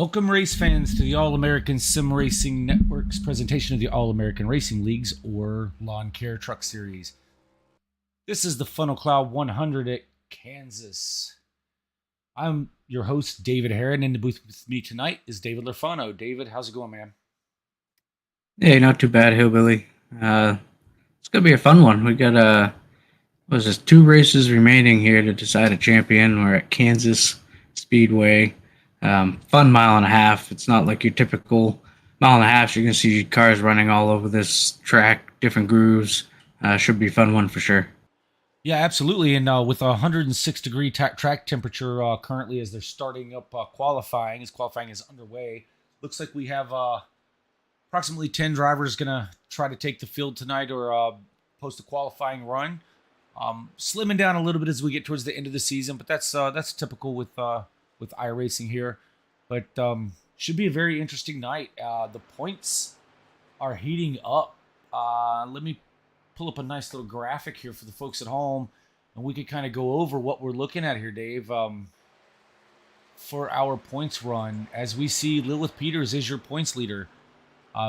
Welcome, race fans, to the All-American Sim Racing Network's presentation of the All-American Racing Leagues, or Lawn Care Truck Series. This is the Funnel Cloud 100 at Kansas. I'm your host, David Herron. In the booth with me tonight is David Lafano. David, how's it going, man? Hey, not too bad, Hillbilly. It's gonna be a fun one. We got was this 2 races remaining here to decide a champion. We're at Kansas Speedway. Fun mile and a half. It's not like your typical mile and a half. You're gonna see cars running all over this track, different grooves. Should be a fun one for sure. Yeah, absolutely. And with a 106-degree track temperature currently as they're starting up qualifying, as qualifying is underway, looks like we have approximately 10 drivers going to try to take the field tonight or post a qualifying run. Slimming down a little bit as we get towards the end of the season, but that's typical with iRacing here. But should be a very interesting night. The points are heating up. Let me pull up a nice little graphic here for the folks at home, and we could kind of go over what we're looking at here, Dave. For our points run, as we see, Lilith Peters is your points leader.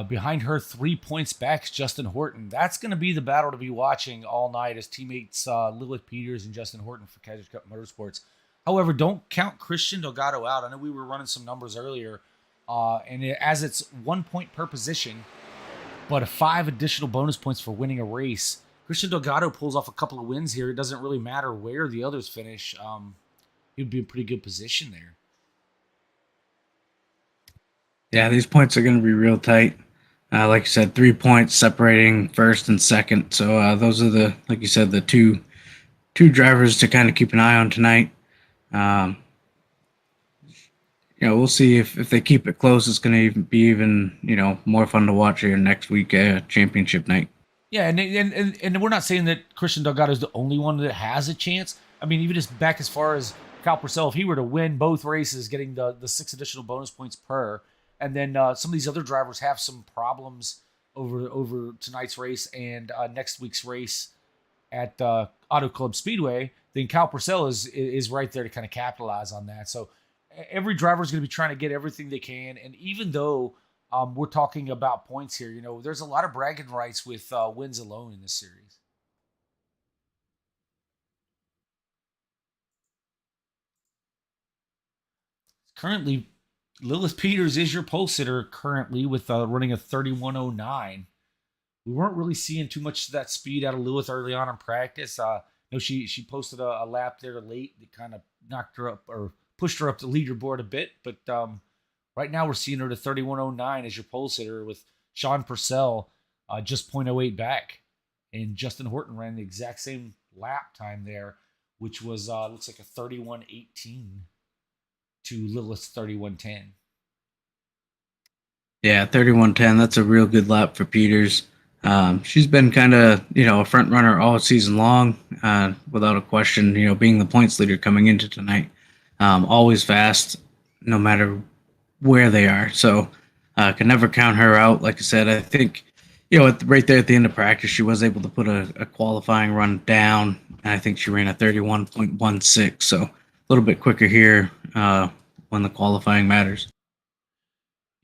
Behind her, 3 points back, is Justin Horton. That's going to be the battle to be watching all night as teammates Lilith Peters and Justin Horton for Kaiser Cup Motorsports. However, don't count Christian Delgado out. I know we were running some numbers earlier, as it's 1 point per position, but 5 additional bonus points for winning a race. Christian Delgado pulls off a couple of wins here. It doesn't really matter where the others finish. He'd be in pretty good position there. Yeah, these points are gonna be real tight. Like you said, 3 points separating first and second. So those are like you said, the two drivers to kind of keep an eye on tonight. Um, we'll see if they keep it close. It's going to be even more fun to watch here next week, championship night. Yeah, and we're not saying that Christian Delgado is the only one that has a chance. I mean, even just back as far as Cal Purcell, if he were to win both races, getting the 6 additional bonus points per, and then some of these other drivers have some problems over tonight's race and next week's race at Auto Club Speedway, then Cal Purcell is right there to kind of capitalize on that. So every driver is going to be trying to get everything they can. And even though we're talking about points here, there's a lot of bragging rights with wins alone in this series. Currently, Lilith Peters is your pole sitter currently with running a 31:09. We weren't really seeing too much of that speed out of Lilith early on in practice. No, she posted a lap there late that kind of knocked her up or pushed her up the leaderboard a bit. But right now we're seeing her to 31:09 as your pole sitter with Sean Purcell just .08 back. And Justin Horton ran the exact same lap time there, which was looks like a 31:18 to Lilith's 31:10. Yeah, 31:10. That's a real good lap for Peters. She's been kind of, a front runner all season long, without a question, being the points leader coming into tonight. Always fast, no matter where they are. So, can never count her out. Like I said, I think, right there at the end of practice, she was able to put a qualifying run down. And I think she ran a 31.16. So, a little bit quicker here when the qualifying matters.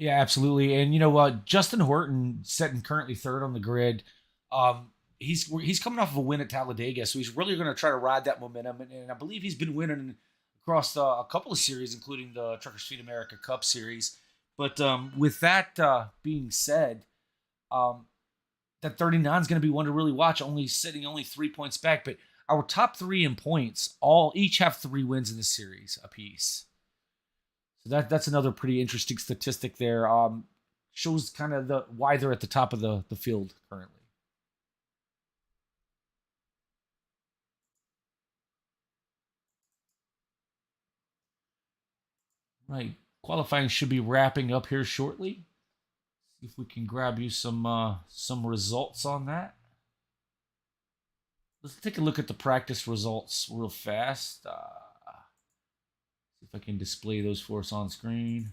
Yeah, absolutely. And you know what? Justin Horton sitting currently third on the grid. He's coming off of a win at Talladega, so he's really going to try to ride that momentum. And I believe he's been winning across a couple of series, including the Truckers Feed America Cup Series. But with that being said, that 39 is going to be one to really watch. Sitting only 3 points back, but our top 3 in points each have 3 wins in this series apiece. So that's another pretty interesting statistic there. Shows kind of why they're at the top of the field currently. Right. Qualifying should be wrapping up here shortly. See if we can grab you some results on that. Let's take a look at the practice results real fast. See if I can display those for us on screen.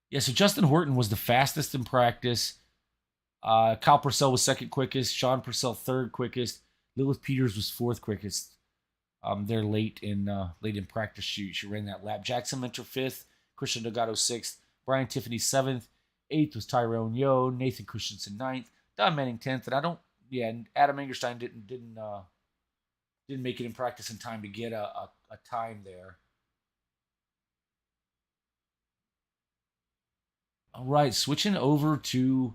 Yeah, so Justin Horton was the fastest in practice. Kyle Purcell was second quickest. Sean Purcell third quickest. Lilith Peters was fourth quickest. They're late in practice. She ran that lap. Jackson Mentor fifth, Christian Delgado sixth, Brian Tiffany seventh, eighth was Tyrone Yo, Nathan Christensen ninth, Don Manning 10th, and Adam Engerstein didn't make it in practice in time to get a time there. All right, switching over to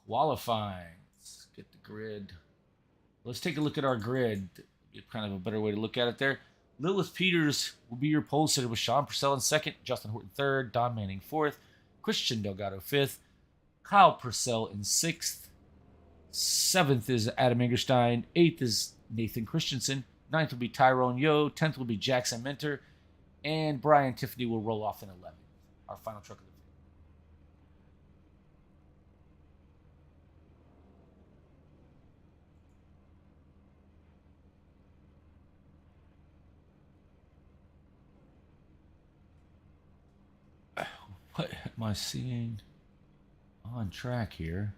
qualifying. Let's get the grid. Let's take a look at our grid. Get kind of a better way to look at it there. Lilith Peters will be your pole sitter with Sean Purcell in second, Justin Horton third, Don Manning fourth, Christian Delgado fifth, Kyle Purcell in sixth. Seventh is Adam Engerstein. Eighth is Nathan Christensen. Ninth will be Tyrone Yo. 10th will be Jackson Mentor. And Brian Tiffany will roll off in 11th. Our final truck of the field. What am I seeing on track here?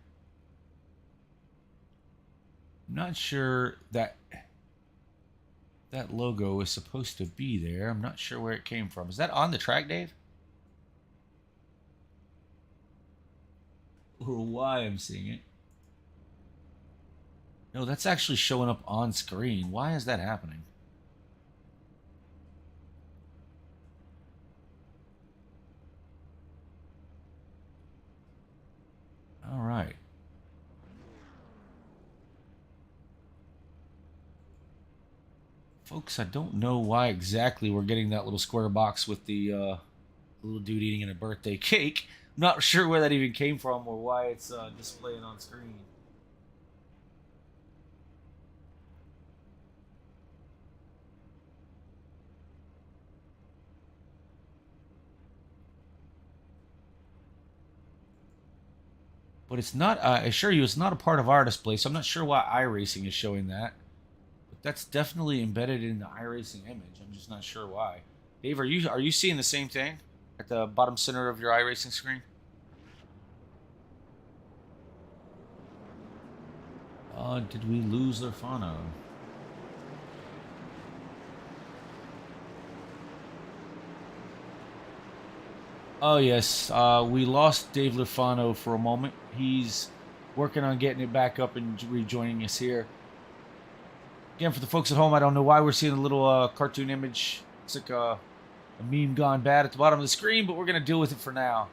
I'm not sure that logo is supposed to be there. I'm not sure where it came from. Is that on the track, Dave? Or why I'm seeing it? No, that's actually showing up on screen. Why is that happening? All right. Folks, I don't know why exactly we're getting that little square box with the little dude eating a birthday cake. I'm not sure where that even came from or why it's displaying on screen. But it's not, I assure you, it's not a part of our display, so I'm not sure why iRacing is showing that. But that's definitely embedded in the iRacing image. I'm just not sure why. Dave, are you seeing the same thing at the bottom center of your iRacing screen? Did we lose Lurfano? Oh, yes. We lost Dave Lurfano for a moment. He's working on getting it back up and rejoining us here. Again, for the folks at home, I don't know why we're seeing a little cartoon image. It's like a meme gone bad at the bottom of the screen, but we're going to deal with it for now.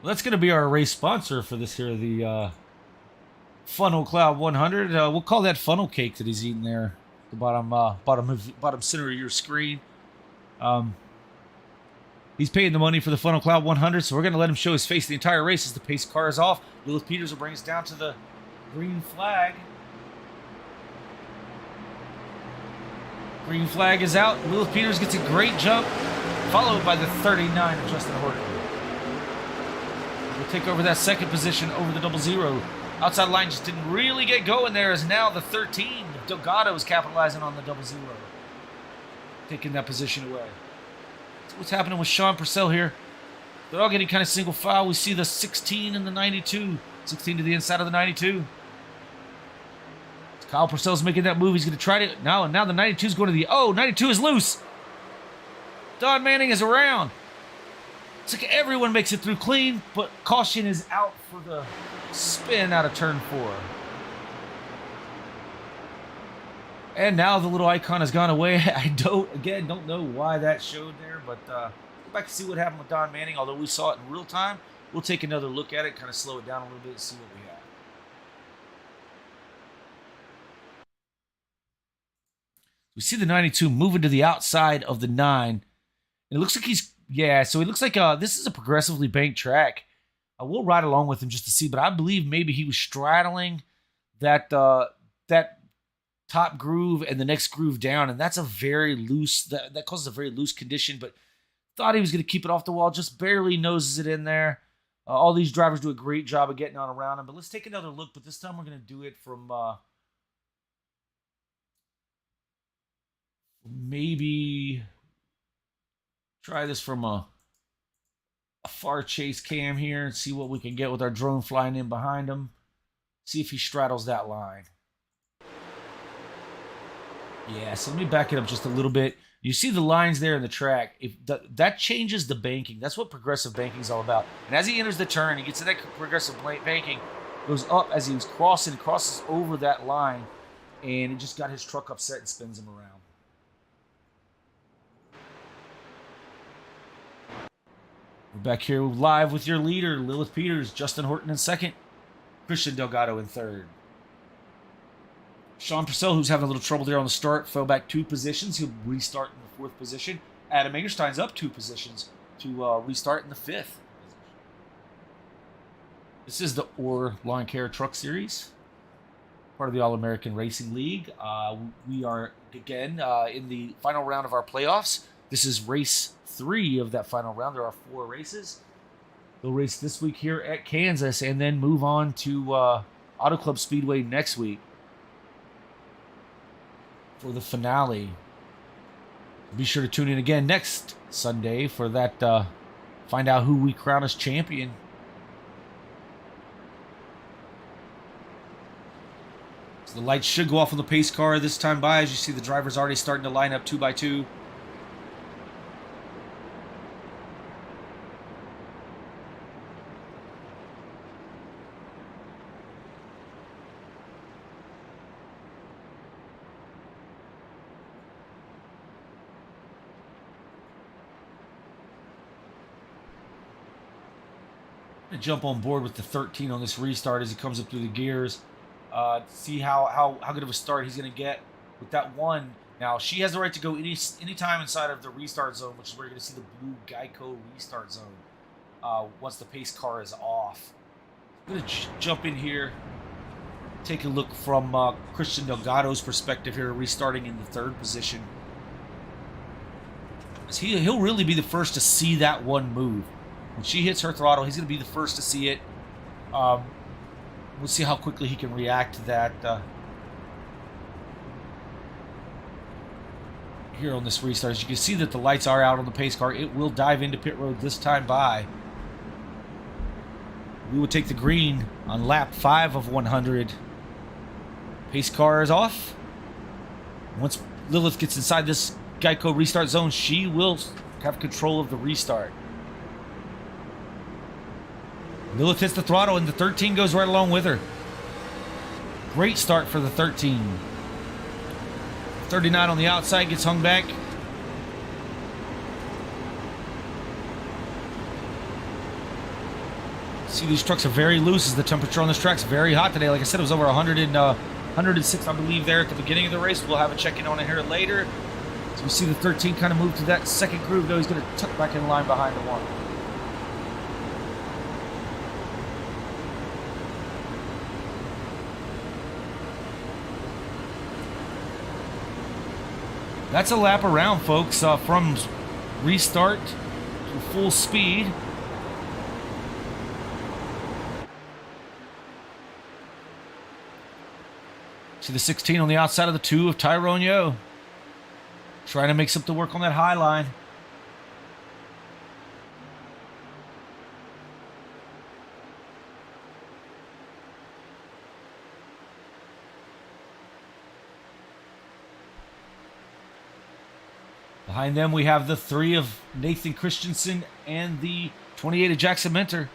Well, that's going to be our race sponsor for this here, the Funnel Cloud 100. We'll call that funnel cake that he's eating there, the bottom center of your screen. He's paying the money for the Funnel Cloud 100, so we're going to let him show his face the entire race as the pace car is off. Lilith Peters will bring us down to the green flag. Green flag is out. Lilith Peters gets a great jump, followed by the 39 of Justin Horton. We'll take over that second position over the 00. Outside line just didn't really get going there, as now the 13 of Delgado is capitalizing on the 00. Taking that position away. So what's happening with Sean Purcell here? They're all getting kind of single file. We see the 16 and the 92. 16 to the inside of the 92. Kyle Purcell's making that move. He's going to try to... Now the 92 is going to the... Oh, 92 is loose. Don Manning is around. It's like everyone makes it through clean, but caution is out for the spin out of turn 4. And now the little icon has gone away. I don't know why that showed there, but go back and see what happened with Don Manning. Although we saw it in real time, we'll take another look at it, kind of slow it down a little bit and see what we have. We see the 92 moving to the outside of the 9. It looks like so it looks like this is a progressively banked track. I will ride along with him just to see, but I believe maybe he was straddling that top groove and the next groove down, and that's a very loose, that causes a very loose condition, but thought he was going to keep it off the wall, just barely noses it in there. All these drivers do a great job of getting on around him, but let's take another look. But this time we're going to do it from maybe try this from a far chase cam here and see what we can get with our drone flying in behind him. See if he straddles that line. Yeah, so let me back it up just a little bit. You see the lines there in the track. If that changes the banking. That's what progressive banking is all about. And as he enters the turn, he gets to that progressive banking, goes up as he was crossing, crosses over that line, and it just got his truck upset and spins him around. We're back here live with your leader, Lilith Peters, Justin Horton in second, Christian Delgado in third. Sean Purcell, who's having a little trouble there on the start, fell back 2 positions. He'll restart in the 4th position. Adam Engerstein's up 2 positions to restart in the 5th position. This is the AARL Lawn Care Truck Series, part of the All-American Racing League. We are, again, in the final round of our playoffs. This is race 3 of that final round. There are 4 races. They'll race this week here at Kansas and then move on to Auto Club Speedway next week for the finale. Be sure to tune in again next Sunday for that, find out who we crown as champion. So the lights should go off on the pace car this time by. As you see, the drivers already starting to line up 2 by 2. Jump on board with the 13 on this restart as he comes up through the gears. See how good of a start he's going to get with that one. Now, she has the right to go any time inside of the restart zone, which is where you're going to see the blue Geico restart zone once the pace car is off. I'm going to jump in here, take a look from Christian Delgado's perspective here, restarting in the 3rd position. He'll really be the first to see that one move. When she hits her throttle, he's going to be the first to see it. We'll see how quickly he can react to that here on this restart. As you can see that the lights are out on the pace car. It will dive into pit road this time by. We will take the green on lap 5 of 100. Pace car is off. Once Lilith gets inside this Geico restart zone, she will have control of the restart. Lilith hits the throttle, and the 13 goes right along with her. Great start for the 13. 39 on the outside gets hung back. See, these trucks are very loose as the temperature on this track's very hot today. Like I said, it was over 106, I believe, there at the beginning of the race. We'll have a check-in on it here later. So we see the 13 kind of move to that second groove, though. He's going to tuck back in line behind the 1. That's a lap around, folks, from restart to full speed. See the 16 on the outside of the 2 of Tyrone Yo. Trying to make something work on that high line. Behind them, we have the 3 of Nathan Christensen and the 28 of Jackson Mentor.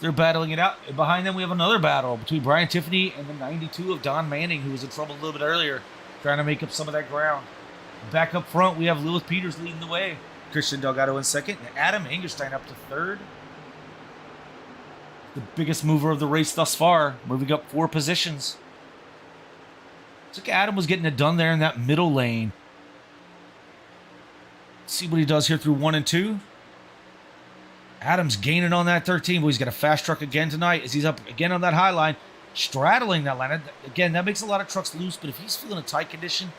They're battling it out. And behind them, we have another battle between Brian Tiffany and the 92 of Don Manning, who was in trouble a little bit earlier, trying to make up some of that ground. Back up front, we have Lilith Peters leading the way. Christian Delgado in second, and Adam Engerstein up to 3rd. The biggest mover of the race thus far, moving up 4 positions. Looks like Adam was getting it done there in that middle lane. See what he does here through 1 and 2. Adam's gaining on that 13, but he's got a fast truck again tonight as he's up again on that high line, straddling that line. Again, that makes a lot of trucks loose, but if he's feeling a tight condition,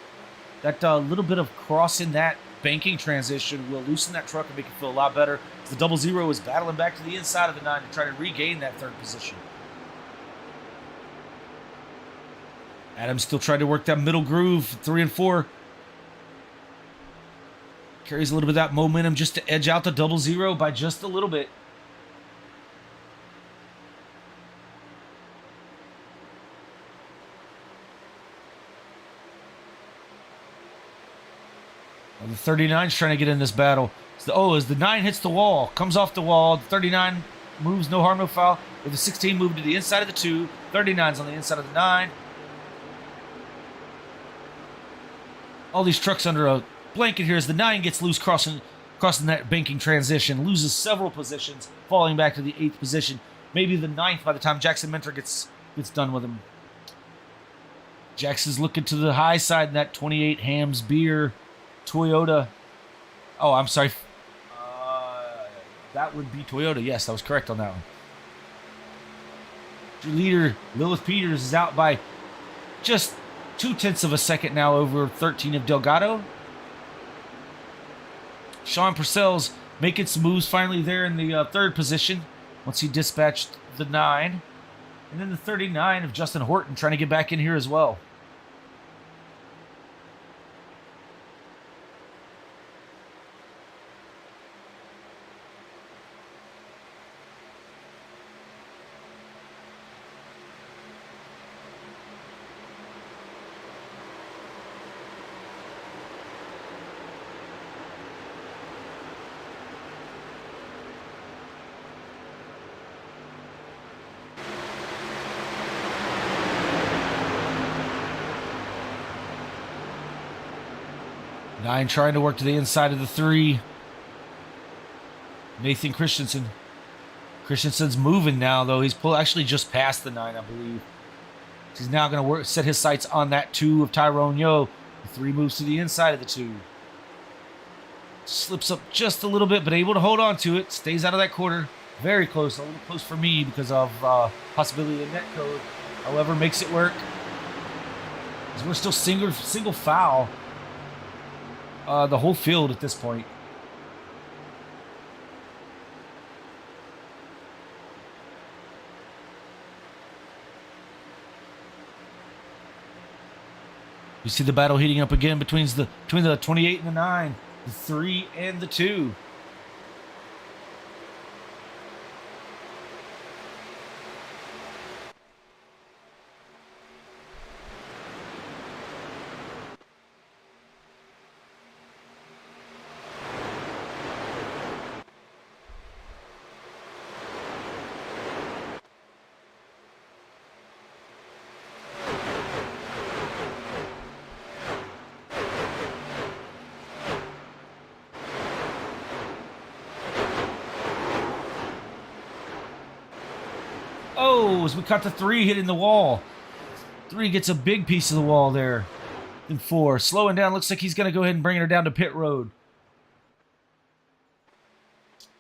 that little bit of crossing that banking transition will loosen that truck and make it feel a lot better. The 00 is battling back to the inside of the 9 to try to regain that 3rd position. Adams still trying to work that middle groove, 3 and 4. Carries a little bit of that momentum just to edge out the 00 by just a little bit. And the 39's trying to get in this battle. As the 9 hits the wall, comes off the wall, the 39 moves, no harm, no foul. With the 16 moved to the inside of the 2, 39's on the inside of the 9. All these trucks under a blanket here as the 9 gets loose crossing that banking transition, loses several positions, falling back to the 8th position, maybe the 9th by the time Jackson Mentor gets done with him. Jackson's looking to the high side in that 28 Hams Beer Toyota. Oh, I'm sorry. That would be Toyota. Yes, I was correct on that one. Your leader, Lilith Peters, is out by just 0.2 of a second now over 13 of Delgado. Sean Purcell's making some moves finally there in the 3rd position once he dispatched the 9. And then the 39 of Justin Horton trying to get back in here as well. Nine trying to work to the inside of the 3. Nathan Christensen. Christensen's moving now, though. He's actually just past the 9, I believe. He's now going to set his sights on that 2 of Tyrone Yo. The 3 moves to the inside of the 2. Slips up just a little bit, but able to hold on to it. Stays out of that quarter. Very close. A little close for me because of possibility of net code. However, makes it work. Because we're still single foul. The whole field at this point. You see the battle heating up again between the 28 and the 9, the 3 and the 2. Oh, as we caught the 3 hitting the wall. 3 gets a big piece of the wall there. Then 4. Slowing down. Looks like he's going to go ahead and bring her down to pit road.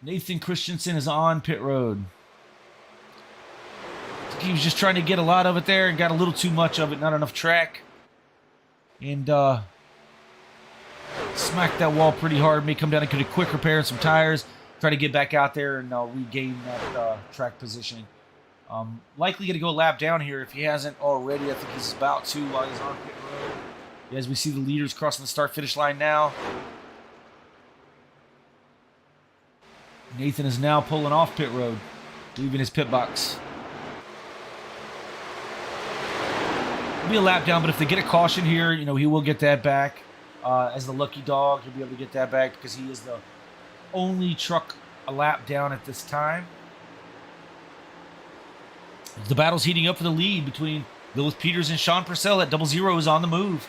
Nathan Christensen is on pit road. I think he was just trying to get a lot of it there and got a little too much of it. Not enough track. And smacked that wall pretty hard. May come down and get a quick repair and some tires. Try to get back out there and regain that track positioning. Likely going to go a lap down here if he hasn't already. I think he's about to while he's on pit road. As we see the leaders crossing the start-finish line now. Nathan is now pulling off pit road, leaving his pit box. It'll be a lap down, but if they get a caution here, he will get that back. As the lucky dog, he'll be able to get that back because he is the only truck a lap down at this time. The battle's heating up for the lead between Lilith Peters and Sean Purcell. That 00 is on the move.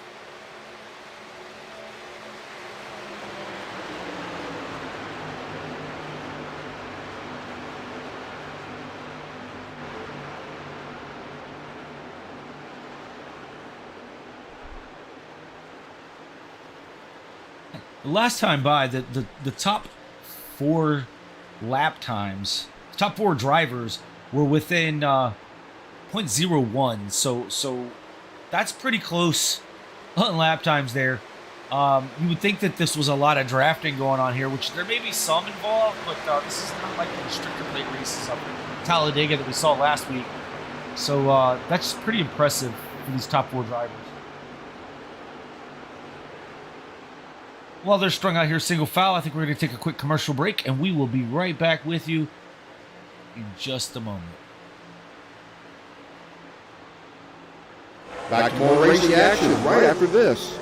The last time by, the top 4 lap times, the top 4 drivers were within 0.01, so that's pretty close on lap times there. You would think that this was a lot of drafting going on here, which there may be some involved, but this is not like the restrictor plate races up in Talladega that we saw last week. So that's pretty impressive for these top 4 drivers. While they're strung out here single file, I think we're going to take a quick commercial break, and we will be right back with you in just a moment. Back to more racing action right after this.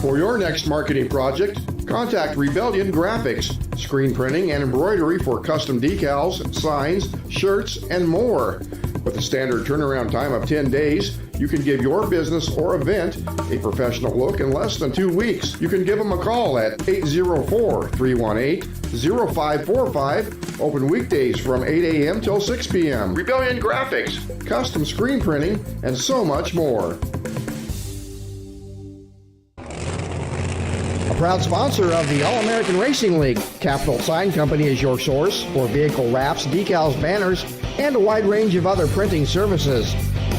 For your next marketing project, contact Rebellion Graphics, screen printing and embroidery for custom decals, signs, shirts, and more. With a standard turnaround time of 10 days, you can give your business or event a professional look in less than 2 weeks. You can give them a call at 804-318-0545, open weekdays from 8 a.m. till 6 p.m. Rebellion Graphics, custom screen printing, and so much more. Proud sponsor of the All-American Racing League, Capital Sign Company is your source for vehicle wraps, decals, banners, and a wide range of other printing services.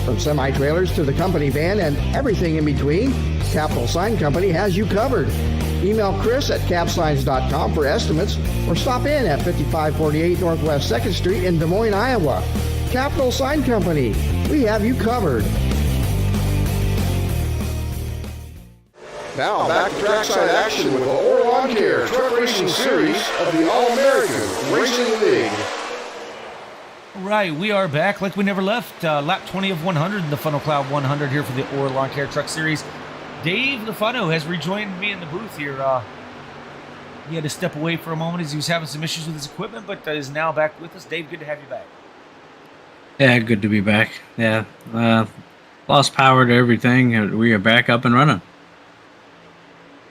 From semi-trailers to the company van and everything in between, Capital Sign Company has you covered. Email Chris at capsigns.com for estimates or stop in at 5548 Northwest 2nd Street in Des Moines, Iowa. Capital Sign Company, we have you covered. Now back to trackside action with the AARL Care Truck Racing Series of the All-American Racing League. All right, we are back like we never left. Lap 20 of 100 in the Funnel Cloud 100 here for the AARL Lawn Care Truck Series. Dave LaFano has rejoined me in the booth here. He had to step away for a moment as he was having some issues with his equipment, but is now back with us. Dave, good to have you back. Yeah, good to be back. Yeah, lost power to everything. We are back up and running.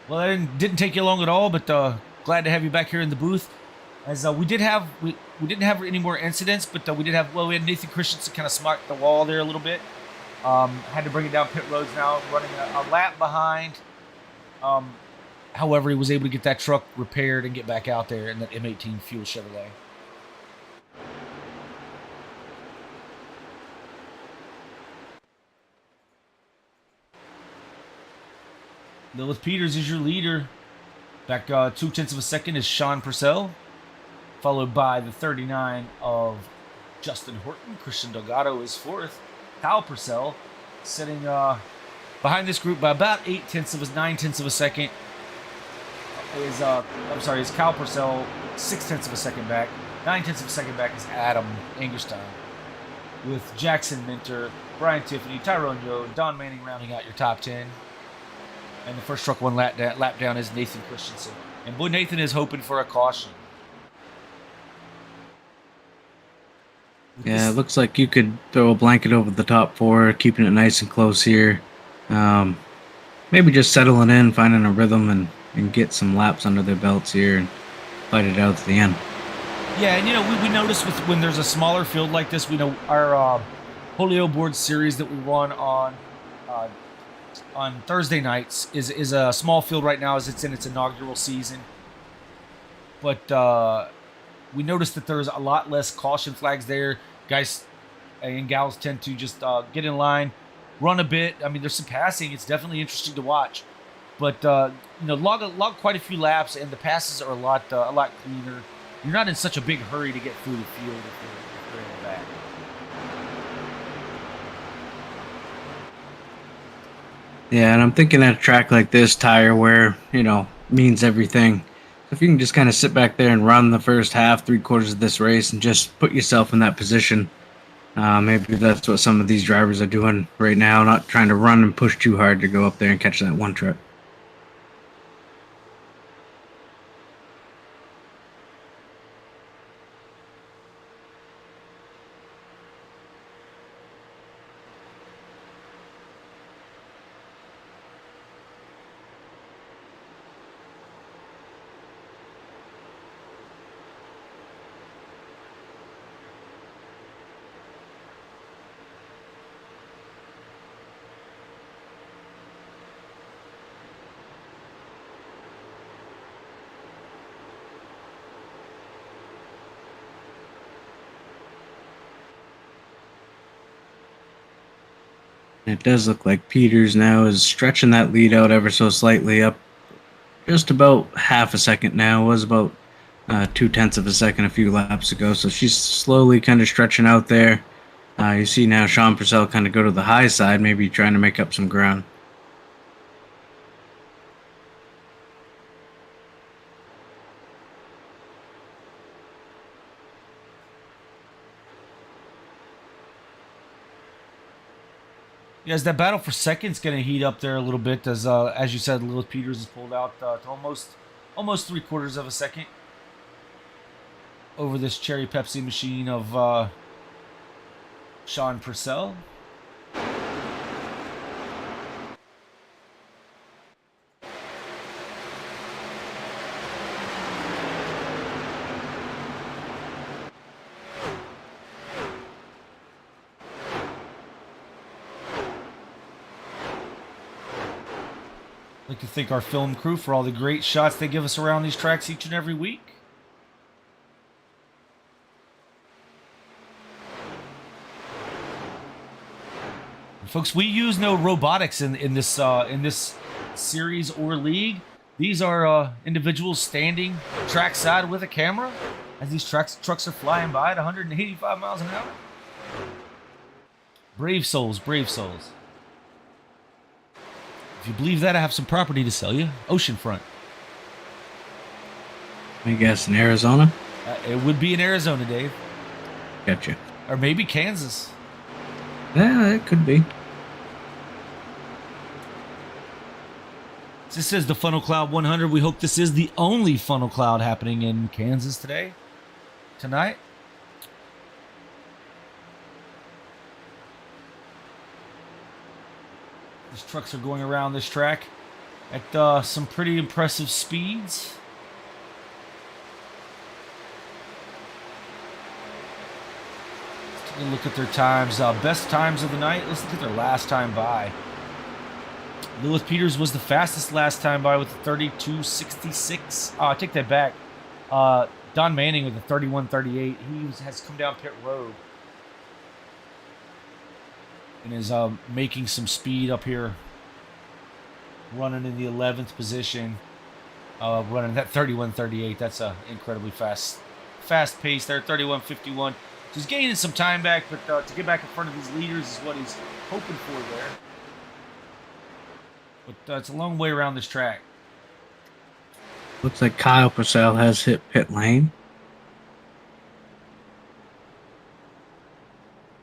Well, that didn't take you long at all, but glad to have you back here in the booth. As we didn't have any more incidents, but we had Nathan Christensen kind of smacked the wall there a little bit. Had to bring it down pit roads now, running a lap behind. However, he was able to get that truck repaired and get back out there in that M18 fuel Chevrolet. Lilith Peters is your leader. Back 0.2 of a second is Sean Purcell, followed by the 39 of Justin Horton. Christian Delgado is 4th. Kyle Purcell sitting behind this group by about 9/10 of a second. Is Kyle Purcell 0.6 of a second back. 9/10 of a second back is Adam Angerstein, with Jackson Minter, Brian Tiffany, Tyrone Yo, and Don Manning rounding out your top 10. And the first truck one lap down is Nathan Christensen. And boy, Nathan is hoping for a caution. Yeah, it looks like you could throw a blanket over the top 4, keeping it nice and close here. Maybe just settling in, finding a rhythm, and get some laps under their belts here and fight it out to the end. Yeah, and we notice when there's a smaller field like this, we know our Polio Board series that we run on Thursday nights is a small field right now as it's in its inaugural season. But we noticed that there's a lot less caution flags there. Guys and gals tend to just get in line, run a bit. I mean, there's some passing. It's definitely interesting to watch. But log quite a few laps, and the passes are a lot cleaner. You're not in such a big hurry to get through the field if you're in the back. Yeah, and I'm thinking at a track like this, tire wear, means everything. If you can just kind of sit back there and run the first half, 3/4 of this race, and just put yourself in that position, maybe that's what some of these drivers are doing right now, not trying to run and push too hard to go up there and catch that one truck. It does look like Peters now is stretching that lead out ever so slightly up just about half a second now. Was about 2/10 of a second a few laps ago. So she's slowly kind of stretching out there. You see now Sean Purcell kind of go to the high side, maybe trying to make up some ground. Yes, that battle for second's going to heat up there a little bit as you said, Lilith Peters has pulled out to almost 3/4 of a second over this Cherry Pepsi machine of Sean Purcell. I'd like to thank our film crew for all the great shots they give us around these tracks each and every week. And folks, we use no robotics in this series or league. These are individuals standing trackside with a camera as these trucks are flying by at 185 miles an hour. Brave souls, brave souls. If you believe that, I have some property to sell you. Oceanfront. I guess in Arizona? It would be in Arizona, Dave. Gotcha. Or maybe Kansas. Yeah, it could be. This is the Funnel Cloud 100. We hope this is the only Funnel Cloud happening in Kansas tonight. These trucks are going around this track at some pretty impressive speeds. Let's take a look at their times. Best times of the night. Let's look at their last time by. Lilith Peters was the fastest last time by with a 32.66. I take that back. Don Manning with a 31.38. He has come down pit road and is making some speed up here, running in the 11th position, running that 31.38. That's a incredibly fast pace there. 31.51. So he's gaining some time back, but to get back in front of these leaders is what he's hoping for there. But it's a long way around this track. Looks like Kyle Purcell has hit pit lane.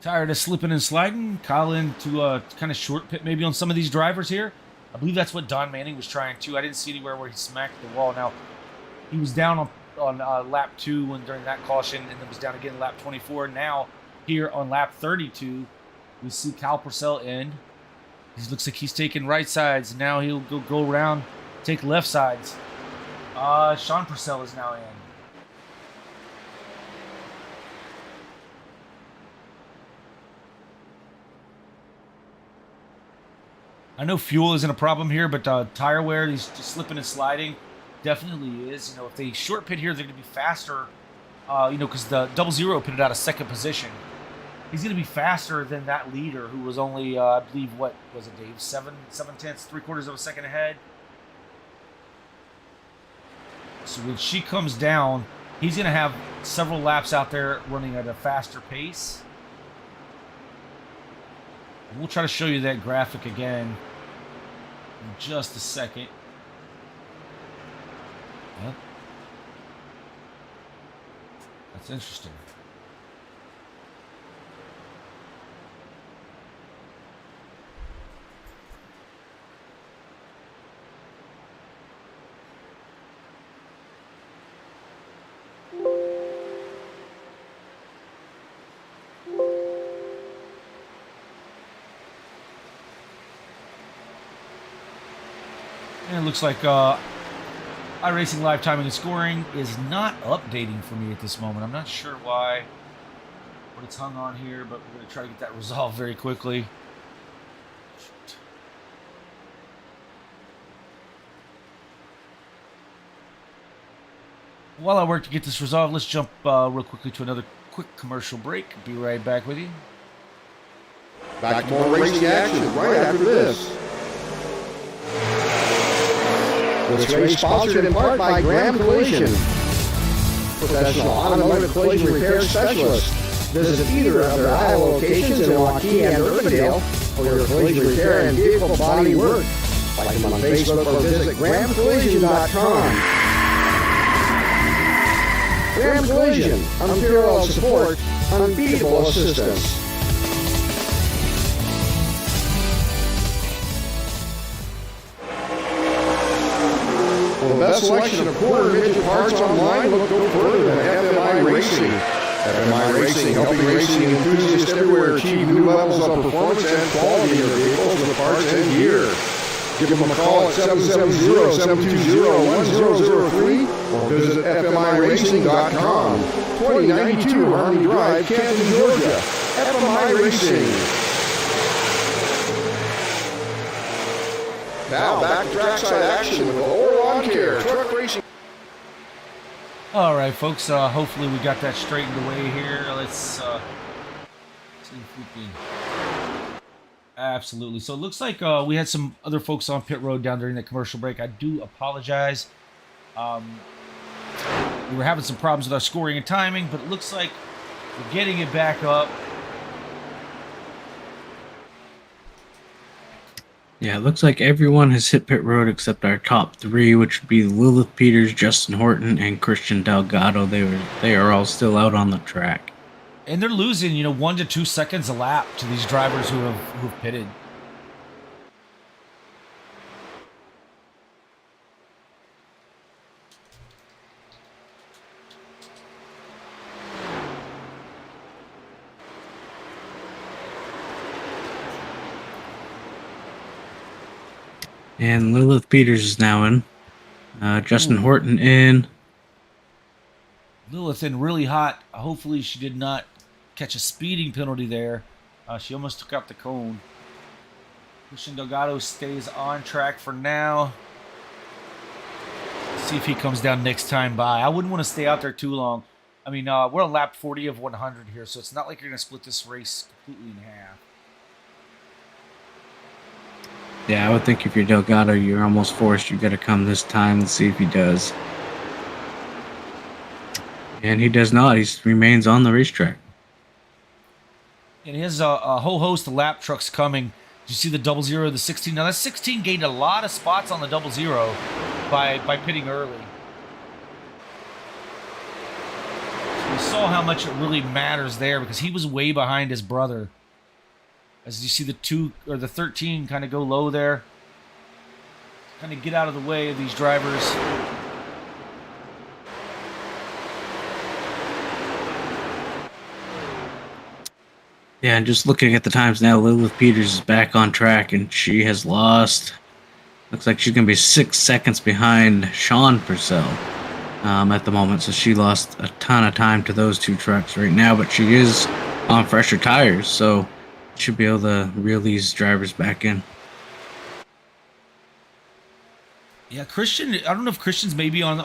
Tired of slipping and sliding. Kyle into a kind of short pit maybe on some of these drivers here. I believe that's what Don Manning was trying to. I didn't see anywhere where he smacked the wall. Now, he was down on lap 2 during that caution, and then was down again lap 24. Now, here on lap 32, we see Kyle Purcell end. He looks like he's taking right sides. Now he'll go around, take left sides. Sean Purcell is now in. I know fuel isn't a problem here, but tire wear, he's just slipping and sliding, definitely is. You know, if they short pit here, they're going to be faster. Because the 00 pitted out of second position. He's going to be faster than that leader who was only, I believe, what was it, Dave? 7/10, 3/4 of a second ahead. So when she comes down, he's going to have several laps out there running at a faster pace. And we'll try to show you that graphic again in just a second. Yep. That's interesting. And it looks like iRacing Live Timing and Scoring is not updating for me at this moment. I'm not sure why, what it's hung on here, but we're going to try to get that resolved very quickly. While I work to get this resolved, let's jump real quickly to another quick commercial break. Be right back with you. Back to more racing action right after this. This race sponsored in part by Graham Collision, professional automotive collision repair specialist. Visit either of their Iowa locations in Waukee and Urbandale for your collision repair and vehicle body work. Like them on Facebook or visit GrahamCollision.com. Graham Collision, unparalleled support, unbeatable assistance. For the best selection of quarter midget parts online, look no further than FMI Racing. FMI Racing, helping racing enthusiasts everywhere achieve new levels of performance and quality in their vehicles with parts and gear. Give them a call at 770-720-1003 or visit fmiracing.com. 2092 Army Drive, Canton, Georgia. FMI Racing. Now back to trackside action with Oral Lawn Care Truck Racing. All right, folks. Hopefully we got that straightened away here. Let's see if we can. Absolutely. So it looks like we had some other folks on pit road down during that commercial break. I do apologize. We were having some problems with our scoring and timing, but it looks like we're getting it back up. Yeah, it looks like everyone has hit pit road except our top three, which would be Lilith Peters, Justin Horton, and Christian Delgado. They are all still out on the track. And they're losing, 1 to 2 seconds a lap to these drivers who've pitted. And Lilith Peters is now in. Justin Horton in. Lilith in really hot. Hopefully she did not catch a speeding penalty there. She almost took out the cone. Christian Delgado stays on track for now. Let's see if he comes down next time by. I wouldn't want to stay out there too long. I mean, we're on lap 40 of 100 here, so it's not like you're going to split this race completely in half. Yeah, I would think if you're Delgado, you're almost forced. You got to come this time and see if he does. And he does not. He remains on the racetrack. And he has a whole host of lap trucks coming. Did you see the 00, the 16? Now, that 16 gained a lot of spots on the 00 by pitting early. So we saw how much it really matters there because he was way behind his brother. As you see the 2 or the 13 kind of go low there. Kind of get out of the way of these drivers. Yeah, and just looking at the times now, Lilith Peters is back on track, and she has lost. Looks like she's going to be 6 seconds behind Sean Purcell at the moment, so she lost a ton of time to those two trucks right now, but she is on fresher tires, so should be able to reel these drivers back in. Yeah, Christian, I don't know if Christian's maybe on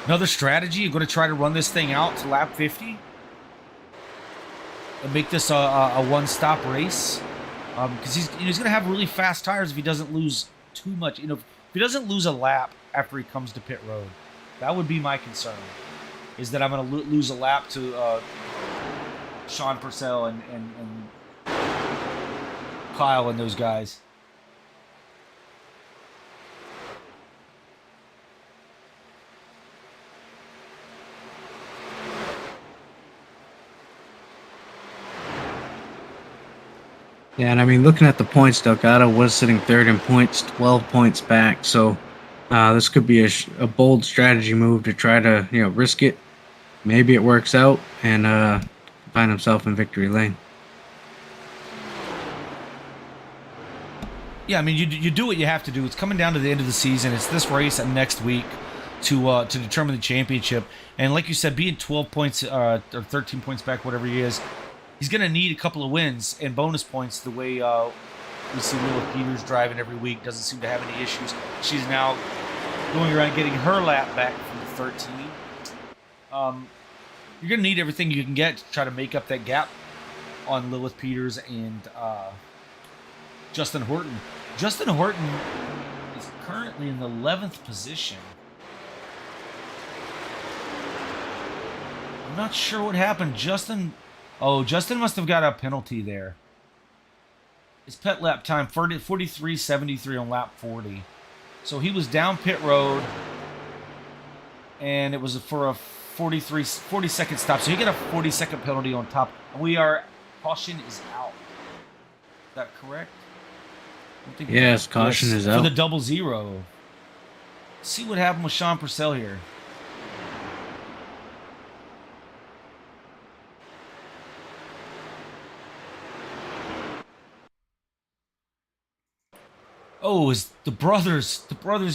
another strategy. You're going to try to run this thing out to lap 50 and make this a one-stop race. Because he's going to have really fast tires if he doesn't lose too much. If he doesn't lose a lap after he comes to pit road. That would be my concern, is that I'm going to lose a lap to Sean Purcell and Kyle and those guys. Yeah, and I mean, looking at the points, Delgado was sitting third in points, 12 points back. So this could be a bold strategy move to try to, risk it. Maybe it works out and find himself in victory lane. Yeah, I mean, you do what you have to do. It's coming down to the end of the season. It's this race and next week to determine the championship. And like you said, being 12 points or 13 points back, whatever he is, he's going to need a couple of wins and bonus points the way we see Lilith Peters driving every week. Doesn't seem to have any issues. She's now going around getting her lap back from the 13. You're going to need everything you can get to try to make up that gap on Lilith Peters and Justin Horton. Justin Horton is currently in the 11th position. I'm not sure what happened. Justin must have got a penalty there. His pit lap time, 43.73 on lap 40. So he was down pit road, and it was for a 40-second stop. So he got a 40-second penalty on top. And caution is out. Is that correct? Yes, caution is out. For the 0-0. Let's see what happened with Sean Purcell here. Oh, is the brothers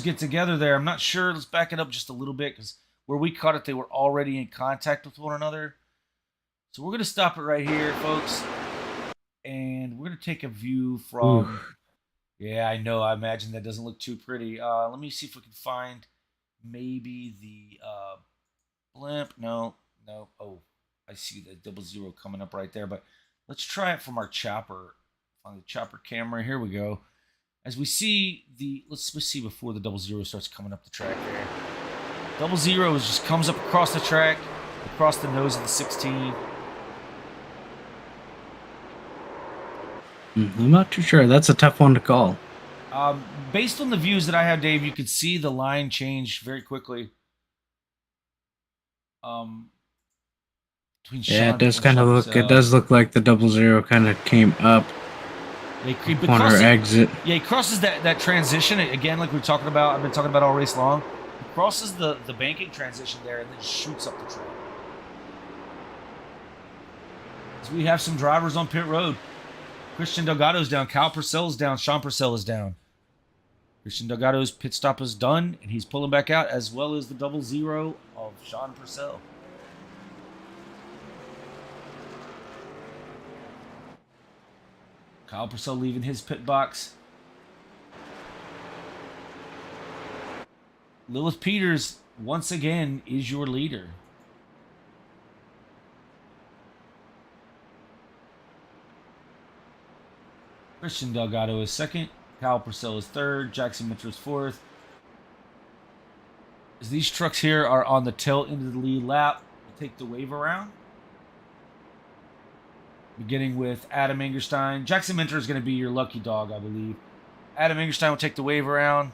get together there? I'm not sure. Let's back it up just a little bit, because where we caught it, they were already in contact with one another. So we're going to stop it right here, folks. And we're going to take a view from... Oof. Yeah, I know. I imagine that doesn't look too pretty. Let me see if we can find maybe the blimp. No. Oh, I see the 0-0 coming up right there. But let's try it from our chopper. On the chopper camera. Here we go. As we see let's see before the 0-0 starts coming up the track there. 0-0 just comes up across the track, across the nose of the 16. I'm not too sure. That's a tough one to call. Based on the views that I have, Dave, you could see the line change very quickly. It does kind of look. It does look like the 0-0 kind of came up. On our exit. Yeah, he crosses that transition again, like we're talking about. I've been talking about all race long. He crosses the banking transition there and then shoots up the track. So we have some drivers on pit road. Christian Delgado's down. Cal Purcell's down. Sean Purcell is down. Christian Delgado's pit stop is done, and he's pulling back out, as well as the 0-0 of Sean Purcell. Kyle Purcell leaving his pit box. Lilith Peters, once again, is your leader. Christian Delgado is second. Kyle Purcell is third. Jackson Mitchell is fourth. As these trucks here are on the tail end of the lead lap, we'll take the wave around. Beginning with Adam Ingerstein. Jackson Minter is going to be your lucky dog, I believe. Adam Ingerstein will take the wave around,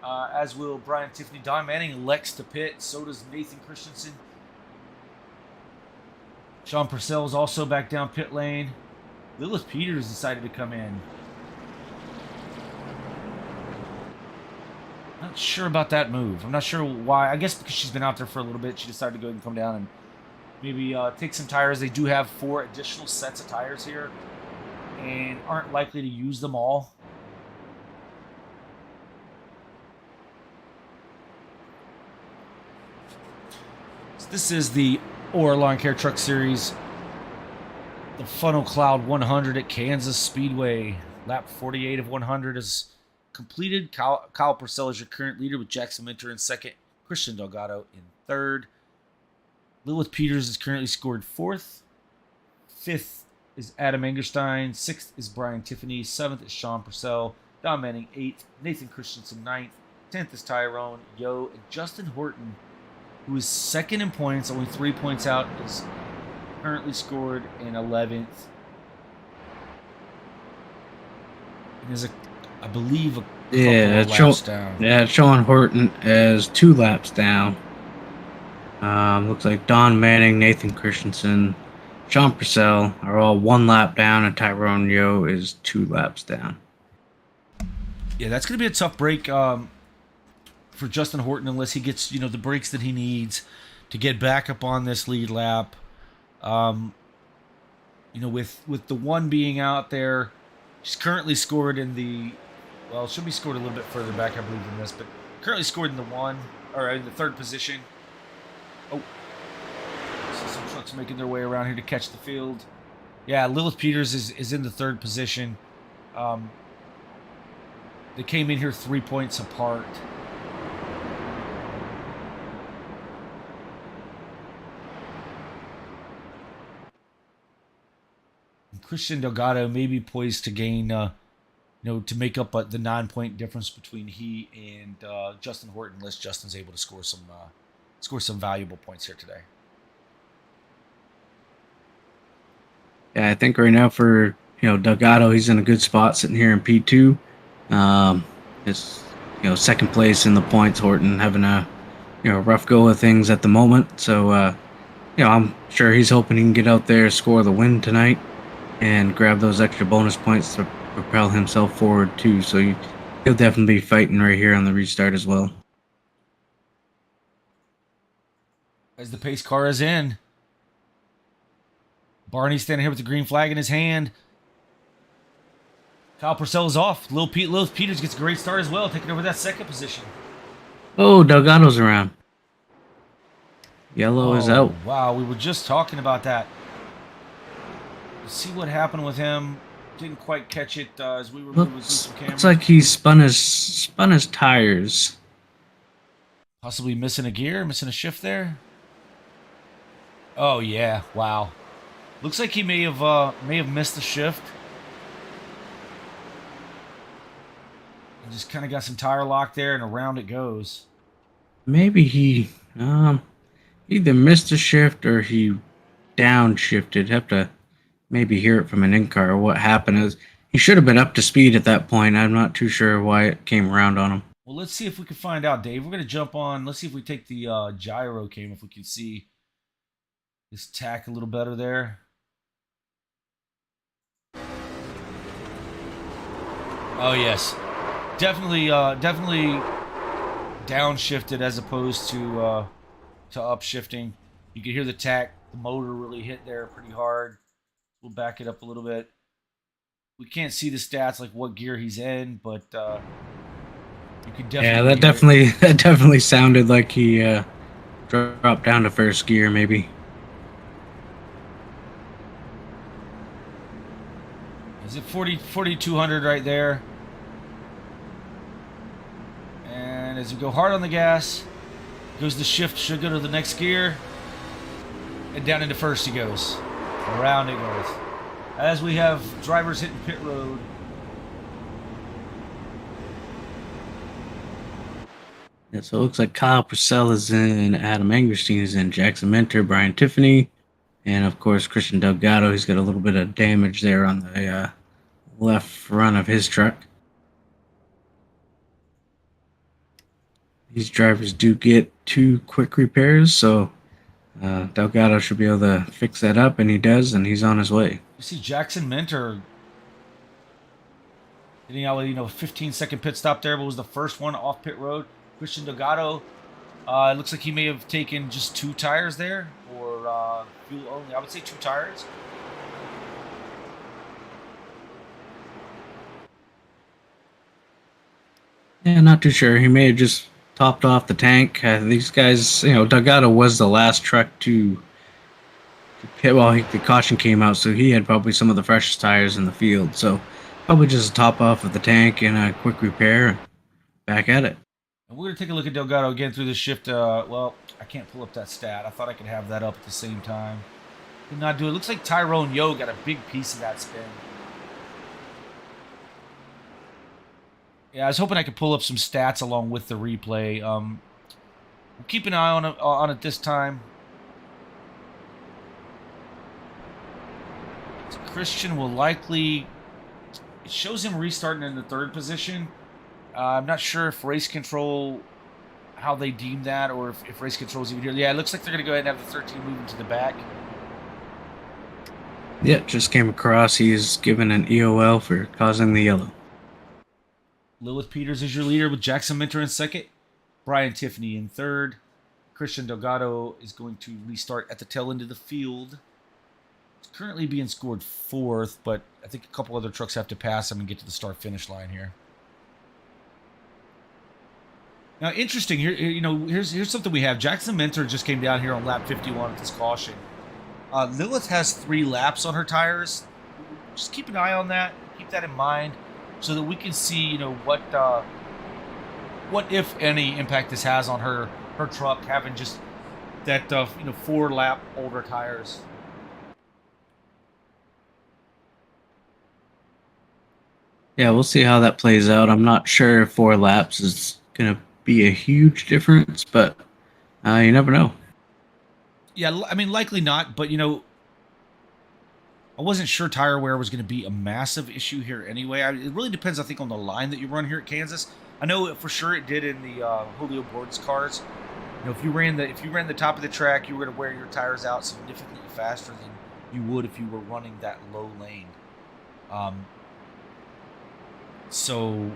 as will Brian Tiffany. Don Manning elects to pit. So does Nathan Christensen. Sean Purcell is also back down pit lane. Lilith Peters decided to come in. Not sure about that move. I'm not sure why. I guess because she's been out there for a little bit, she decided to go ahead and come down and maybe take some tires. They do have 4 additional sets of tires here and aren't likely to use them all. So this is the AARL Lawn Care Truck Series. The Funnel Cloud 100 at Kansas Speedway. Lap 48 of 100 is completed. Kyle Purcell is your current leader with Jackson Minter in second. Christian Delgado in third. Lilith Peters is currently scored 4th. 5th is Adam Ingerstein. 6th is Brian Tiffany. 7th is Sean Purcell. Don Manning 8th. Nathan Christensen 9th. 10th is Tyrone Yo. And Justin Horton, who is second in points, only 3 points out, is currently scored in 11th. And is I believe a couple of laps down. Yeah, it's showing Horton as 2 laps down. Looks like Don Manning, Nathan Christensen, Sean Purcell are all 1 lap down, and Tyrone Yo is 2 laps down. Yeah, that's going to be a tough break for Justin Horton unless he gets the breaks that he needs to get back up on this lead lap. With the 1 being out there, she's currently scored in the she'll be scored a little bit further back, I believe, than this, but currently scored in the 3rd position. Oh, so some trucks making their way around here to catch the field. Yeah, Lilith Peters is in the 3rd position. They came in here 3 points apart. Christian Delgado may be poised to gain, to make up the 9 point difference between he and Justin Horton, unless Justin's able to score some valuable points here today. Yeah, I think right now for Delgado, he's in a good spot sitting here in P2. It's second place in the points. Horton having a rough go of things at the moment. So I'm sure he's hoping he can get out there, score the win tonight, and grab those extra bonus points to propel himself forward too. So he'll definitely be fighting right here on the restart as well. As the pace car is in, Barney standing here with the green flag in his hand. Kyle Purcell is off. Lil Peters gets a great start as well, taking over that second position. Oh, Delgado's around. Yellow is out. Wow, we were just talking about that. Let's see what happened with him. Didn't quite catch it as we were moving through some cameras. Looks like he spun his tires. Possibly missing a gear, missing a shift there. Oh yeah, wow. Looks like he may have missed the shift. He just kind of got some tire lock there, and around it goes. Maybe he either missed a shift or he downshifted. Have to maybe hear it from an in-car. What happened is he should have been up to speed at that point. I'm not too sure why it came around on him. Well, let's see if we can find out, Dave. We're going to jump on. Let's see if we take the gyro cam, if we can see his tack a little better there. Oh, yes. Definitely downshifted as opposed to upshifting. You can hear the tack, the motor really hit there pretty hard. We'll back it up a little bit. We can't see the stats like what gear he's in, but you can definitely. Yeah, that definitely sounded like he dropped down to first gear, maybe. Is it 4,200 right there? And as we go hard on the gas, goes the shift, should go to the next gear, and down into first he goes. Around it goes. As we have drivers hitting pit road. Yeah, so it looks like Kyle Purcell is in, Adam Angerstein is in, Jackson Mentor, Brian Tiffany, and of course Christian Delgado. He's got a little bit of damage there on the left front of his truck. These drivers do get 2 quick repairs, so Delgado should be able to fix that up, and he does, and he's on his way. You see Jackson Mentor getting out with a 15-second pit stop there, but was the first one off pit road. Christian Delgado, it looks like he may have taken just 2 tires there, or fuel only. I would say 2 tires. Yeah, not too sure. He may have just topped off the tank. These guys, Delgado was the last truck to pit. Well, the caution came out, so he had probably some of the freshest tires in the field. So probably just a top off of the tank and a quick repair. Back at it. And we're going to take a look at Delgado again through the shift. Well, I can't pull up that stat. I thought I could have that up at the same time. Did not do it. Looks like Tyrone Yo got a big piece of that spin. Yeah, I was hoping I could pull up some stats along with the replay. We'll keep an eye on it this time. So Christian will likely... It shows him restarting in the 3rd position. I'm not sure if race control, how they deem that, or if race control is even here. Yeah, it looks like they're going to go ahead and have the 13 moving to the back. Yeah, just came across. He's given an EOL for causing the yellow. Lilith Peters is your leader with Jackson Mentor in 2nd. Brian Tiffany in 3rd. Christian Delgado is going to restart at the tail end of the field. It's currently being scored 4th, but I think a couple other trucks have to pass him and get to the start-finish line here. Now, interesting, here, here's something we have. Jackson Mentor just came down here on lap 51 with his caution. Lilith has 3 laps on her tires. Just keep an eye on that. Keep that in mind so that we can see, what if any impact this has on her truck, having just that, 4 lap older tires. Yeah, we'll see how that plays out. I'm not sure if 4 laps is going to be a huge difference, but you never know. Yeah, I mean, likely not, but I wasn't sure tire wear was going to be a massive issue here anyway. It really depends, I think, on the line that you run here at Kansas. I know for sure it did in the Julio Gordon's cars. If you ran the top of the track, you were going to wear your tires out significantly faster than you would if you were running that low lane. So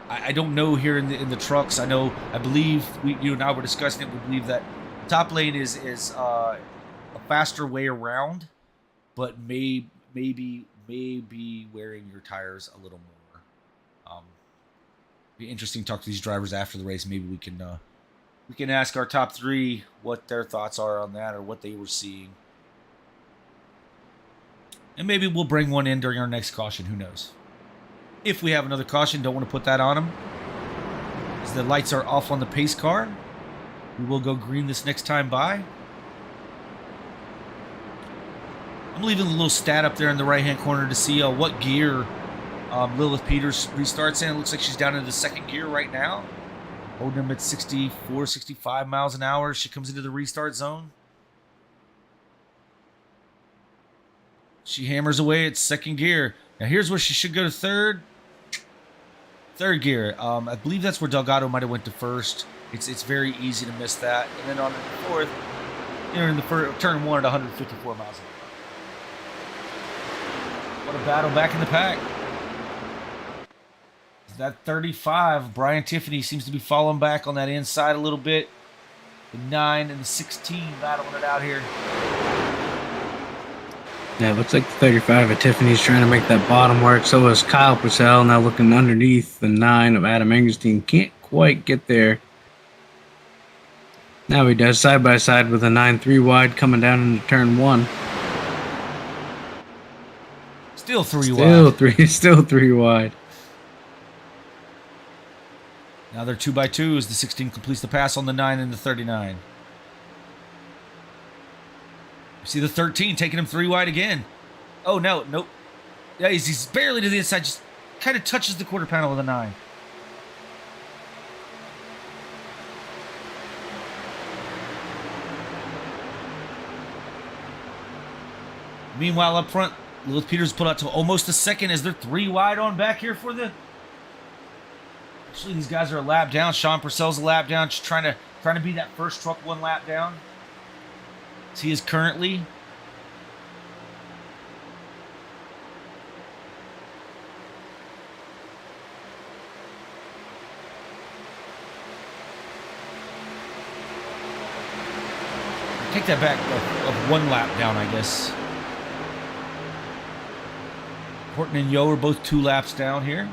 I don't know here in the trucks. I believe you and I were discussing it. We believe that the top lane is a faster way around, but maybe wearing your tires a little more. Be interesting to talk to these drivers after the race. Maybe we can ask our top 3 what their thoughts are on that or what they were seeing. And maybe we'll bring one in during our next caution. Who knows? If we have another caution, don't want to put that on them. As the lights are off on the pace car, we will go green this next time by. I'm leaving a little stat up there in the right-hand corner to see what gear Lilith Peters restarts in. It looks like she's down into the 2nd gear right now. Holding them at 64, 65 miles an hour. She comes into the restart zone. She hammers away at 2nd gear. Now here's where she should go to 3rd gear. I believe that's where Delgado might have went to 1st. It's very easy to miss that. And then on the 4th, in the turn 1 at 154 miles an hour. What a battle back in the pack. That 35, Brian Tiffany seems to be falling back on that inside a little bit. The 9 and the 16 battling it out here. Yeah, it looks like the 35 of Tiffany's trying to make that bottom work. So is Kyle Purcell now looking underneath the 9 of Adam Engelstein. Can't quite get there. Now he does side by side with a 9-3 wide coming down into turn 1. Still 3 wide. Still 3 wide. Now they're 2x2 as the 16 completes the pass on the 9 and the 39. You see the 13 taking him 3 wide again. Oh, no, nope. Yeah, he's barely to the inside, just kind of touches the quarter panel of the 9. Meanwhile, up front, Lilith Peters put out to almost a 2nd as they're 3 wide on back here for the... Actually, these guys are a lap down. Sean Purcell's a lap down, just trying to be that first truck 1 lap down. As he is currently. Take that back of 1 lap down, I guess. Horton and Yo are both 2 laps down here.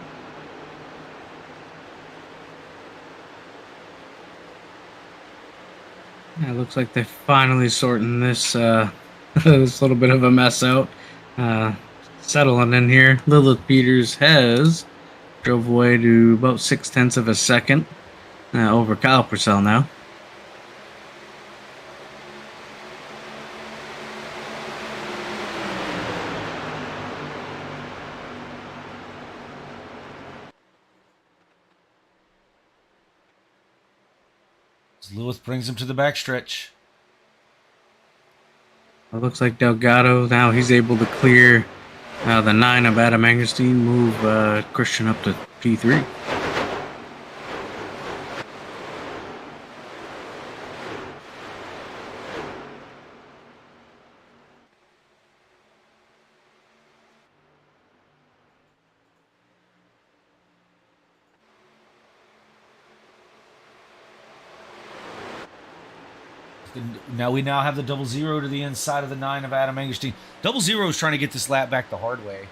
Yeah, it looks like they're finally sorting this this little bit of a mess out. Settling in here. Lilith Peters has drove away to about 0.6 of a second over Kyle Purcell now. Lewis brings him to the backstretch. It looks like Delgado, now he's able to clear the 9 of Adam Engelstein, move Christian up to P3. Now we have the 00 to the inside of the 9 of Adam Engelstein. 00 is trying to get this lap back the hard way,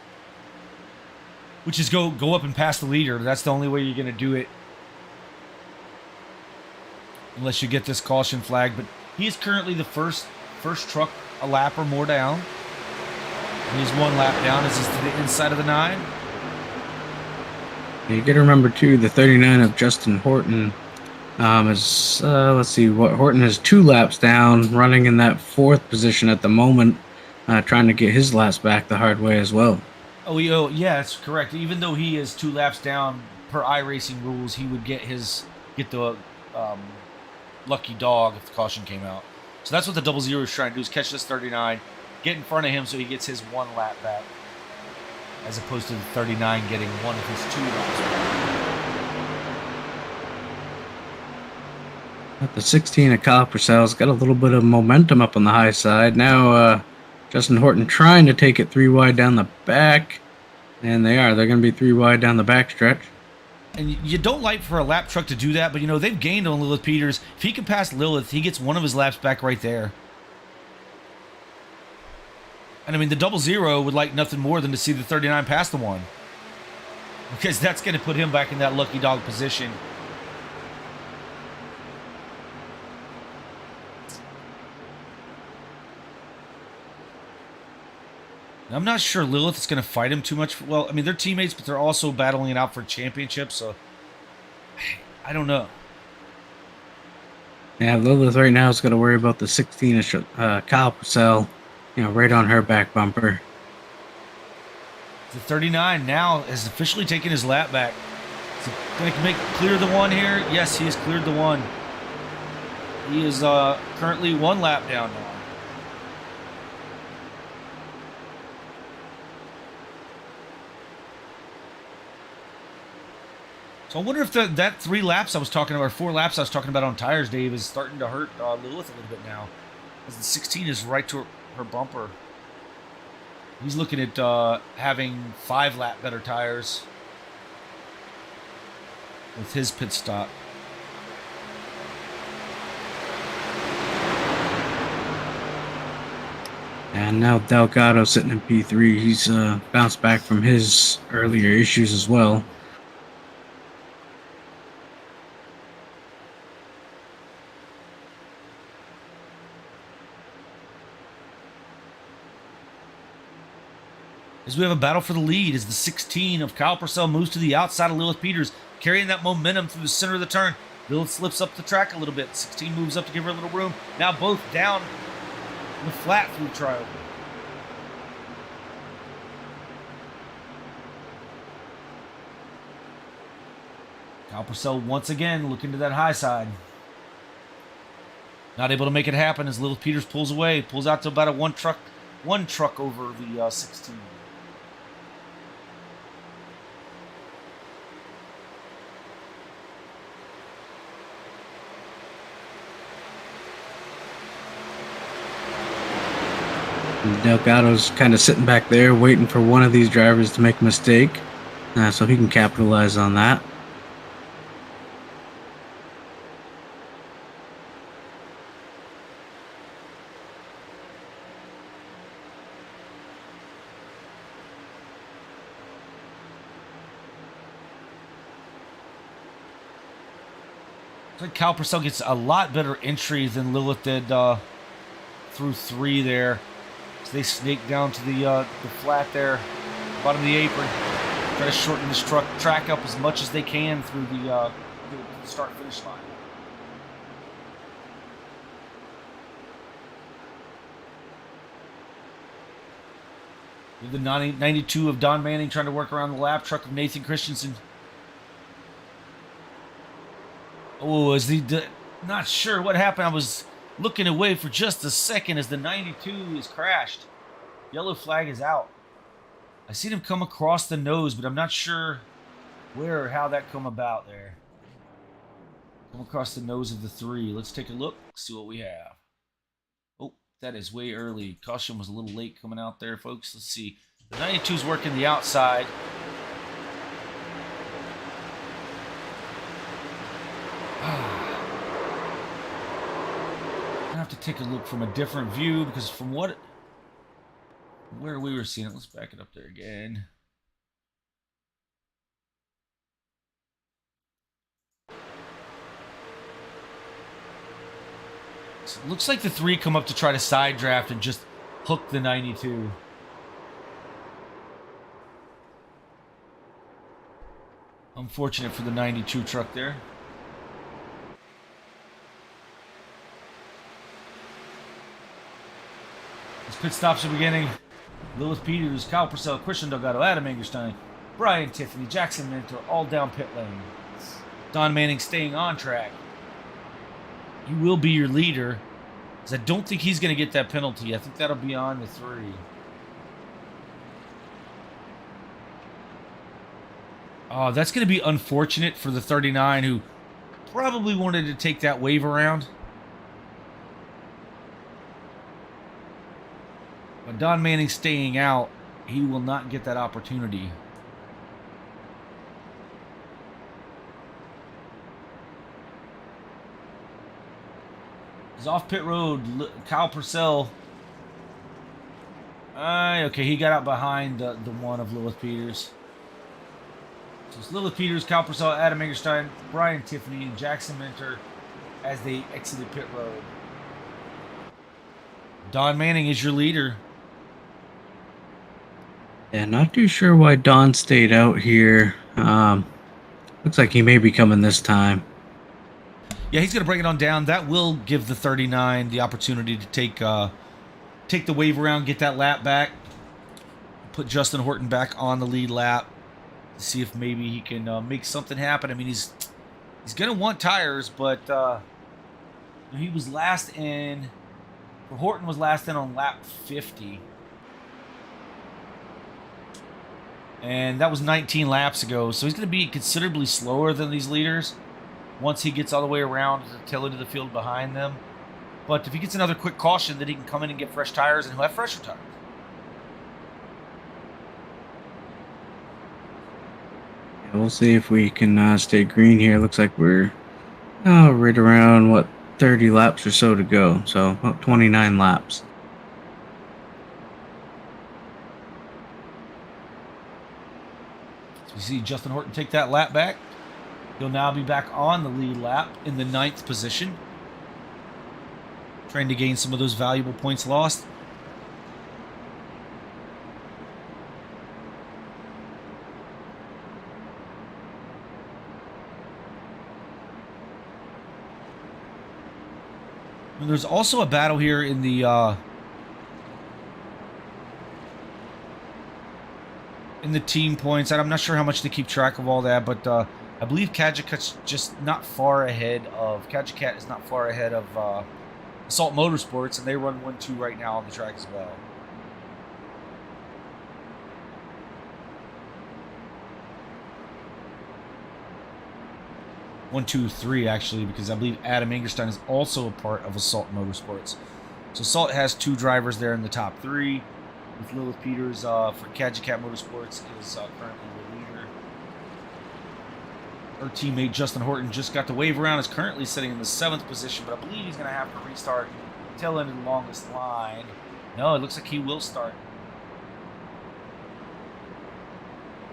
which is go up and pass the leader. That's the only way you're going to do it, unless you get this caution flag. But he is currently the first truck a lap or more down. And he's 1 lap down as he's to the inside of the 9. You got to remember too, the 39 of Justin Horton. Let's see, Horton is 2 laps down, running in that 4th position at the moment, trying to get his laps back the hard way as well. Oh, yeah, that's correct. Even though he is 2 laps down per iRacing rules, he would get the lucky dog if the caution came out. So that's what the 00 is trying to do: is catch this 39, get in front of him so he gets his 1 lap back, as opposed to the 39 getting one of his 2 laps back. But the 16 of Kyle Purcell's got a little bit of momentum up on the high side. Now Justin Horton trying to take it 3 wide down the back. And they are. They're going to be 3 wide down the back stretch. And you don't like for a lap truck to do that, but they've gained on Lilith Peters. If he can pass Lilith, he gets one of his laps back right there. And I mean, the 00 would like nothing more than to see the 39 pass the 1, because that's going to put him back in that lucky dog position. I'm not sure Lilith is going to fight him too much. Well, I mean, they're teammates, but they're also battling it out for championships, so I don't know. Yeah, Lilith right now is going to worry about the 16 of Kyle Purcell, right on her back bumper. The 39 now has officially taken his lap back. Is he going to clear the 1 here? Yes, he has cleared the 1. He is currently 1 lap down now. So I wonder if that 3 laps I was talking about, or 4 laps I was talking about on tires, Dave, is starting to hurt Lilith a little bit now, as the 16 is right to her bumper. He's looking at having 5 lap better tires with his pit stop. And now Delgado sitting in P3. He's bounced back from his earlier issues as well. As we have a battle for the lead, as the 16 of Kyle Purcell moves to the outside of Lilith Peters, carrying that momentum through the center of the turn. Lilith slips up the track a little bit. 16 moves up to give her a little room. Now both down in the flat through trial. Kyle Purcell once again looking to that high side. Not able to make it happen as Lilith Peters pulls away, pulls out to about a one truck over the 16. Delgado's kind of sitting back there waiting for one of these drivers to make a mistake, so he can capitalize on that. I think Kyle Purcell gets a lot better entry than Lilith did through 3 there. So they snake down to the flat there, bottom of the apron. Try to shorten this track up as much as they can through the start-finish line. With the 92 of Don Manning trying to work around the lap truck of Nathan Christensen. Oh, not sure what happened. I was looking away for just a second as the 92 is crashed. Yellow flag is out. I seen him come across the nose, but I'm not sure where or how that come about there. Come across the nose of the 3. Let's take a look, see what we have. Oh, that is way early. Caution was a little late coming out there, folks. Let's see. The 92 is working the outside. I have to take a look from a different view, because from where we were seeing it, let's back it up there again. So it looks like the 3 come up to try to side draft and just hook the 92. Unfortunate for the 92 truck there. His pit stops are beginning. Lilith Peters, Kyle Purcell, Christian Delgado, Adam Angerstein, Brian Tiffany, Jackson Mentor, all down pit lane. Don Manning staying on track. He will be your leader, because I don't think he's going to get that penalty. I think that'll be on the 3. Oh, that's going to be unfortunate for the 39, who probably wanted to take that wave around. But Don Manning staying out, he will not get that opportunity. He's off pit road. Kyle Purcell. Okay, he got out behind the one of Lilith Peters. So it's Lilith Peters, Kyle Purcell, Adam Angerstein, Brian Tiffany, and Jackson Mentor as they exited pit road. Don Manning is your leader. Yeah, not too sure why Don stayed out here. Looks like he may be coming this time. Yeah, he's going to bring it on down. That will give the 39 the opportunity to take the wave around, get that lap back, put Justin Horton back on the lead lap, see if maybe he can make something happen. I mean, he's going to want tires, but he was last in. Horton was last in on lap 50. And that was 19 laps ago, so he's going to be considerably slower than these leaders once he gets all the way around to the tail end of the field behind them. But if he gets another quick caution, then he can come in and get fresh tires, and he'll have fresher tires. Yeah, we'll see if we can stay green here. Looks like we're right around, 30 laps or so to go. So about 29 laps. You see Justin Horton take that lap back. He'll now be back on the lead lap in the 9th position, trying to gain some of those valuable points lost. And there's also a battle here in the team points, and I'm not sure how much they keep track of all that, but I believe Kajikat's just not far ahead of Kajikat is not far ahead of Assault Motorsports, and they run 1-2 right now on the track as well. One, two, three, actually, because I believe Adam Angerstein is also a part of Assault Motorsports. So Assault has 2 drivers there in the top 3. With Lilith Peters for Kajikat Motorsports is currently the leader. Her teammate Justin Horton just got the wave around, is currently sitting in the 7th position, but I believe he's going to have to restart tail end of the longest line. No, it looks like he will start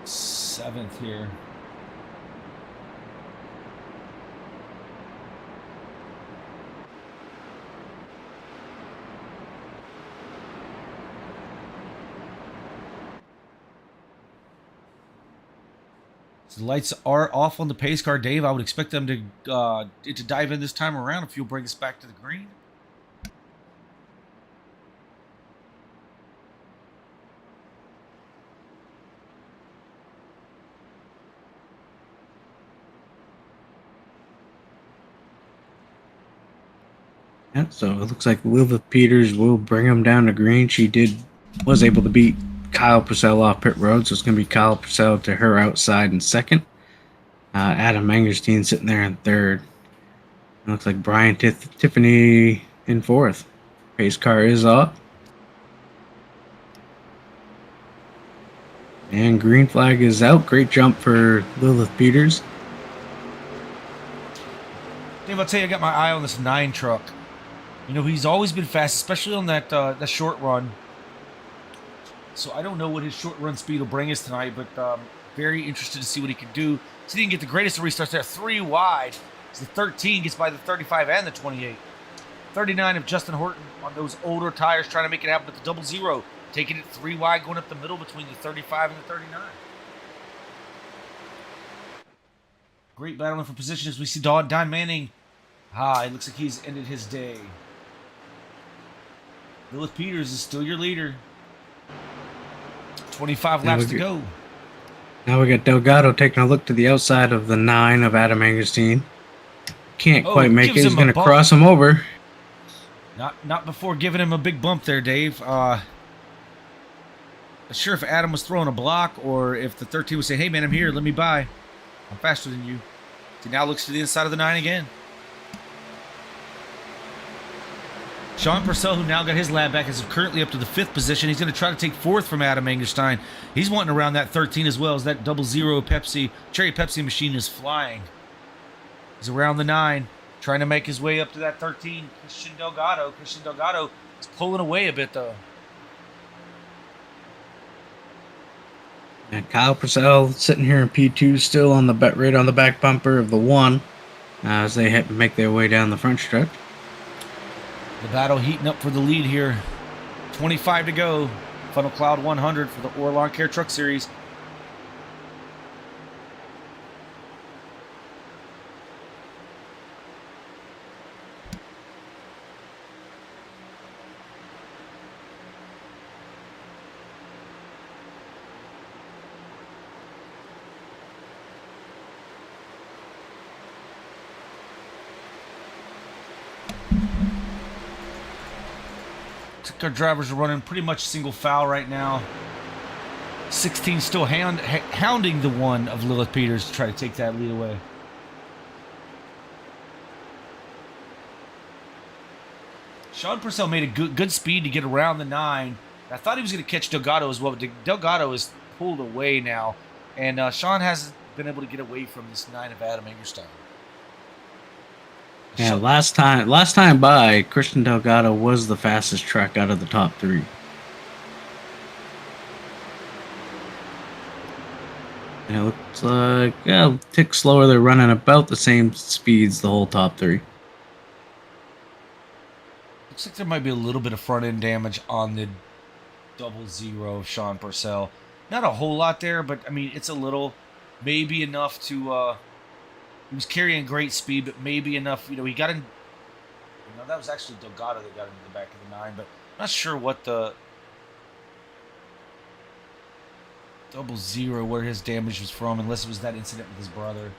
7th here. So the lights are off on the pace car, Dave. I would expect them to dive in this time around if you'll bring us back to the green. Yeah, so it looks like Lilith Peters will bring him down to green. She was able to beat Kyle Purcell off pit road, so it's going to be Kyle Purcell to her outside in 2nd. Adam Angerstein sitting there in 3rd. It looks like Brian Tiffany in 4th. Pace car is up. And green flag is out. Great jump for Lilith Peters. Dave, I'll tell you, I got my eye on this 9 truck. You know, he's always been fast, especially on that short run. So I don't know what his short run speed will bring us tonight, but very interested to see what he can do. So he didn't get the greatest of restarts there. 3 wide. So the 13 gets by the 35 and the 28. 39 of Justin Horton on those older tires, trying to make it happen with the 00. Taking it 3 wide, going up the middle between the 35 and the 39. Great battling for position as we see Don Manning. It looks like he's ended his day. Lilith Peters is still your leader. 25 Now laps we to get- go. Now we got Delgado taking a look to the outside of the 9 of Adam Angustine. Can't Oh, quite make it. gives He's him a going to bump. cross him over. Not before giving him a big bump there, Dave. Not sure if Adam was throwing a block or if the 13 was saying, hey, man, I'm here. Let me by. I'm faster than you. He now looks to the inside of the 9 again. Sean Purcell, who now got his lap back, is currently up to the 5th position. He's going to try to take 4th from Adam Angerstein. He's wanting around that 13 as well as that 00 Pepsi, Cherry Pepsi machine is flying. He's around the 9, trying to make his way up to that 13. Christian Delgado. Christian Delgado is pulling away a bit, though. And Kyle Purcell sitting here in P2, still on the right on the back bumper of the 1 as they make their way down the front stretch. The battle heating up for the lead here. 25 to go. Funnel Cloud 100 for the AARL Lawn Care Truck Series. Our drivers are running pretty much single foul right now. 16 still hounding the 1 of Lilith Peters to try to take that lead away. Sean Purcell made a good speed to get around the 9. I thought he was going to catch Delgado as well, but Delgado is pulled away now, and Sean hasn't been able to get away from this 9 of Adam Angerstein. Yeah, last time by, Christian Delgado was the fastest truck out of the top 3. And it looks like, yeah, a tick slower. They're running about the same speeds the whole top 3. Looks like there might be a little bit of front end damage on the 00 of Sean Purcell. Not a whole lot there, but I mean, it's a little, maybe enough to, he was carrying great speed, but maybe enough, he got in, that was actually Delgado that got into the back of the 9, but I'm not sure what the 00, where his damage was from, unless it was that incident with his brother.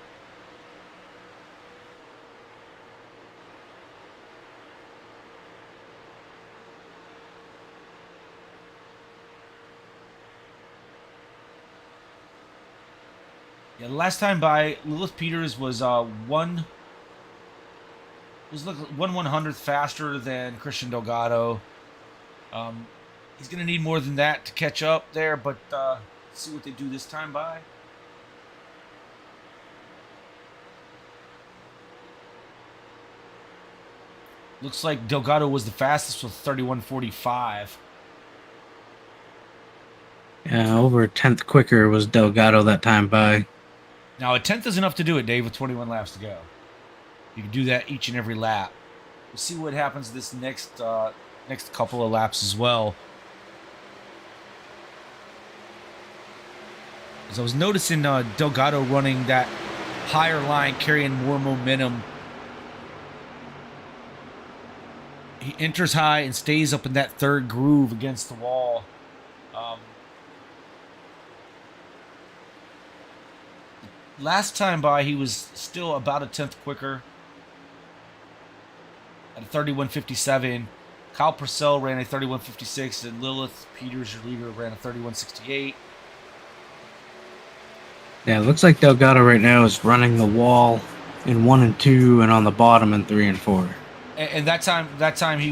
Yeah, the last time by, Lilith Peters was 1/100th faster than Christian Delgado. He's going to need more than that to catch up there, but let's see what they do this time by. Looks like Delgado was the fastest with 31:45. Yeah, over a 10th quicker was Delgado that time by. Now, a 10th is enough to do it, Dave, with 21 laps to go. You can do that each and every lap. We'll see what happens this next couple of laps as well. As I was noticing Delgado running that higher line, carrying more momentum. He enters high and stays up in that 3rd groove against the wall. Last time by, he was still about a 10th quicker at a 31:57. Kyle Purcell ran a 31:56, and Lilith Peters, your leader, ran a 31:68. Yeah, it looks like Delgado right now is running the wall in 1 and 2, and on the bottom in 3 and 4. And that time he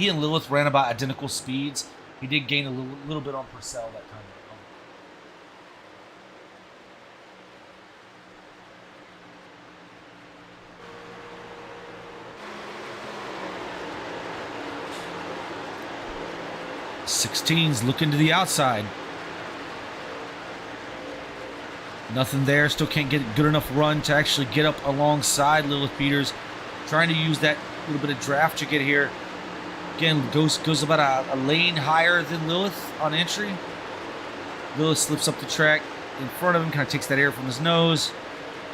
and Lilith ran about identical speeds. He did gain a little bit on Purcell that time. 16's looking to the outside. Nothing there. Still can't get a good enough run to actually get up alongside Lilith Peters. Trying to use that little bit of draft to get here. Again, goes about a lane higher than Lilith on entry. Lilith slips up the track in front of him, kind of takes that air from his nose.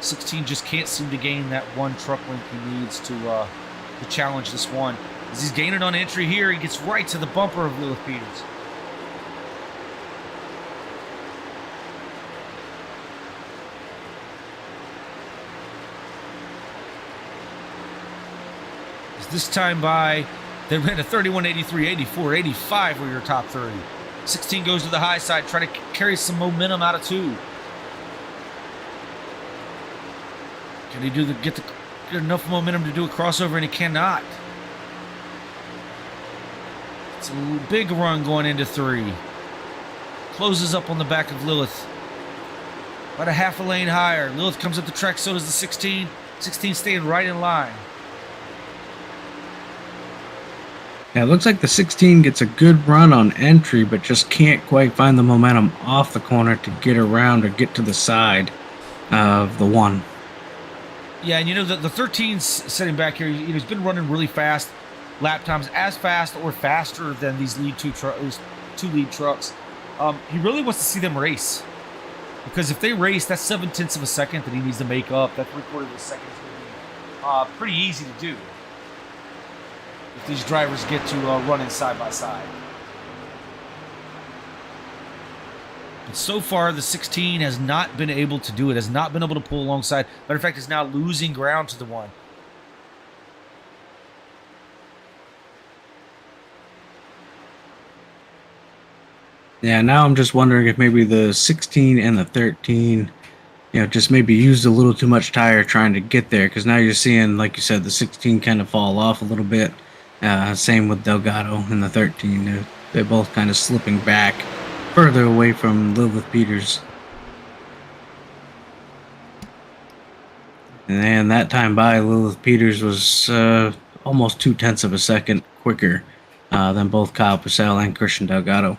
16 just can't seem to gain that one truck length he needs to challenge this one. As he's gaining on entry here, he gets right to the bumper of Lilith Peters. This time by, they ran a 31.83, 84, 85 were your top 30. 16 goes to the high side, try to carry some momentum out of 2. Can he get enough momentum to do a crossover, and he cannot. It's a big run going into 3. Closes up on the back of Lilith. About a half a lane higher. Lilith comes up the track, so does the 16. 16 staying right in line. Yeah, it looks like the 16 gets a good run on entry, but just can't quite find the momentum off the corner to get around or get to the side of the 1. Yeah, and the 13's sitting back here. He's been running really fast lap times, as fast or faster than these two lead trucks. He really wants to see them race, because if they race, that's 7/10 of a second that he needs to make up. That 3/4 of a second is going to be pretty easy to do if these drivers get to running side by side. But so far, the 16 has not been able to do it, has not been able to pull alongside. Matter of fact, is now losing ground to the 1. Yeah, now I'm just wondering if maybe the 16 and the 13, just maybe used a little too much tire trying to get there, because now you're seeing, like you said, the 16 kind of fall off a little bit. Same with Delgado and the 13. They're both kind of slipping back further away from Lilith Peters. And then that time by, Lilith Peters was almost 0.2 of a second quicker than both Kyle Purcell and Christian Delgado.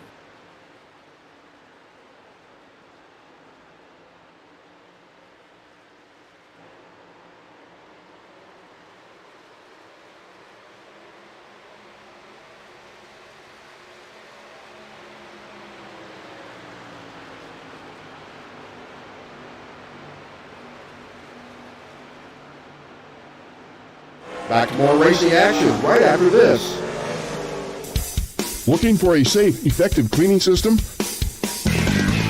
Back to more racing action right after this. Looking for a safe, effective cleaning system?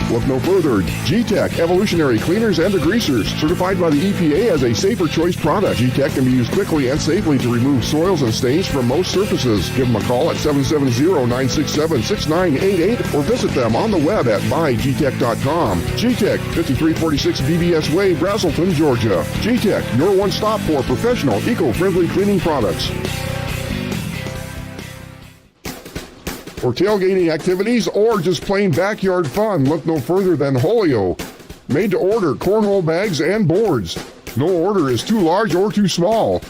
Look no further. G-Tech Evolutionary Cleaners and Degreasers, certified by the EPA as a safer choice product. G-Tech can be used quickly and safely to remove soils and stains from most surfaces. Give them a call at 770-967-6988 or visit them on the web at buygtech.com. G-Tech, 5346 BBS Way, Brazelton, Georgia. G-Tech, your one stop for professional, eco-friendly cleaning products. For tailgating activities or just plain backyard fun, look no further than Holio. Made to order cornhole bags and boards. No order is too large or too small.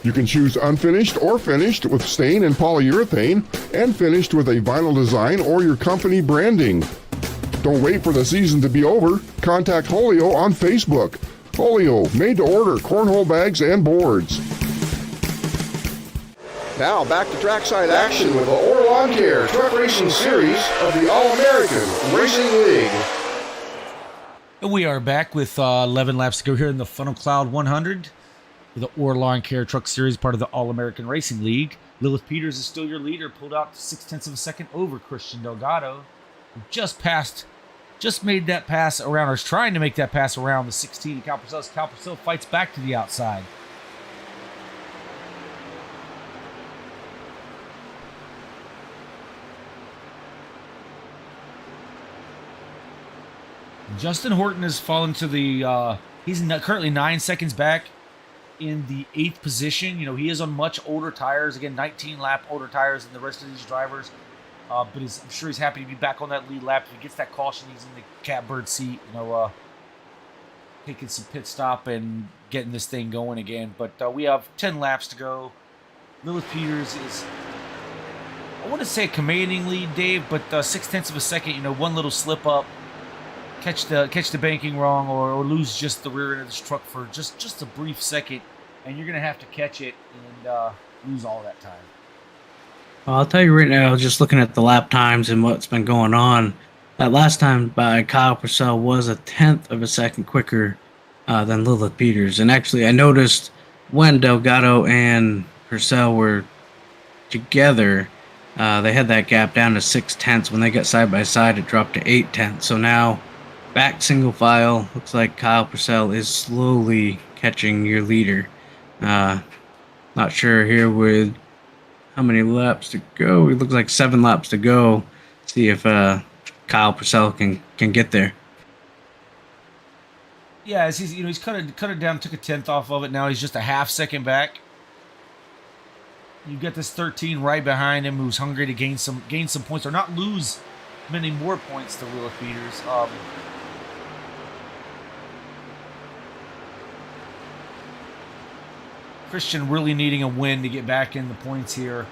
You can choose unfinished or finished with stain and polyurethane, and finished with a vinyl design or your company branding. Don't wait for the season to be over. Contact Holio on Facebook. Holio, made to order cornhole bags and boards. Now back to trackside action with the AARL Lawn Care Truck Racing Series of the All-American Racing League. And we are back with 11 laps to go here in the Funnel Cloud 100 for the AARL Lawn Care Truck Series, part of the All-American Racing League. Lilith Peters is still your leader, pulled out 0.6 of a second over Christian Delgado, who just made that pass around, or is trying to make that pass around the 16. Cal Purcell fights back to the outside. Justin Horton has fallen to the, he's currently 9 seconds back in the 8th position. He is on much older tires. Again, 19-lap older tires than the rest of these drivers. But I'm sure he's happy to be back on that lead lap. If he gets that caution, he's in the catbird seat, taking some pit stop and getting this thing going again. But we have 10 laps to go. Lilith Peters is, I want to say a commanding lead, Dave, but 0.6 of a second, one little slip up. Catch the banking wrong, or lose just the rear end of this truck for just a brief second, and you're gonna have to catch it and lose all that time. Well, I'll tell you right now, just looking at the lap times and what's been going on, that last time by Kyle Purcell was 1/10 of a second quicker than Lilith Peters. And actually, I noticed when Delgado and Purcell were together, they had that gap down to 0.6. When they got side by side, it dropped to 0.8. So now, back single file, looks like Kyle Purcell is slowly catching your leader. Looks Not sure here with how many laps to go. It looks like 7 laps to go. See if Kyle Purcell can get there. Yeah, as he's cut it down, took a tenth off of it. Now he's just a half second back. You get this 13 right behind him, who's hungry to gain some points or not lose many more points to Lilith Peters. Christian really needing a win to get back in the points here.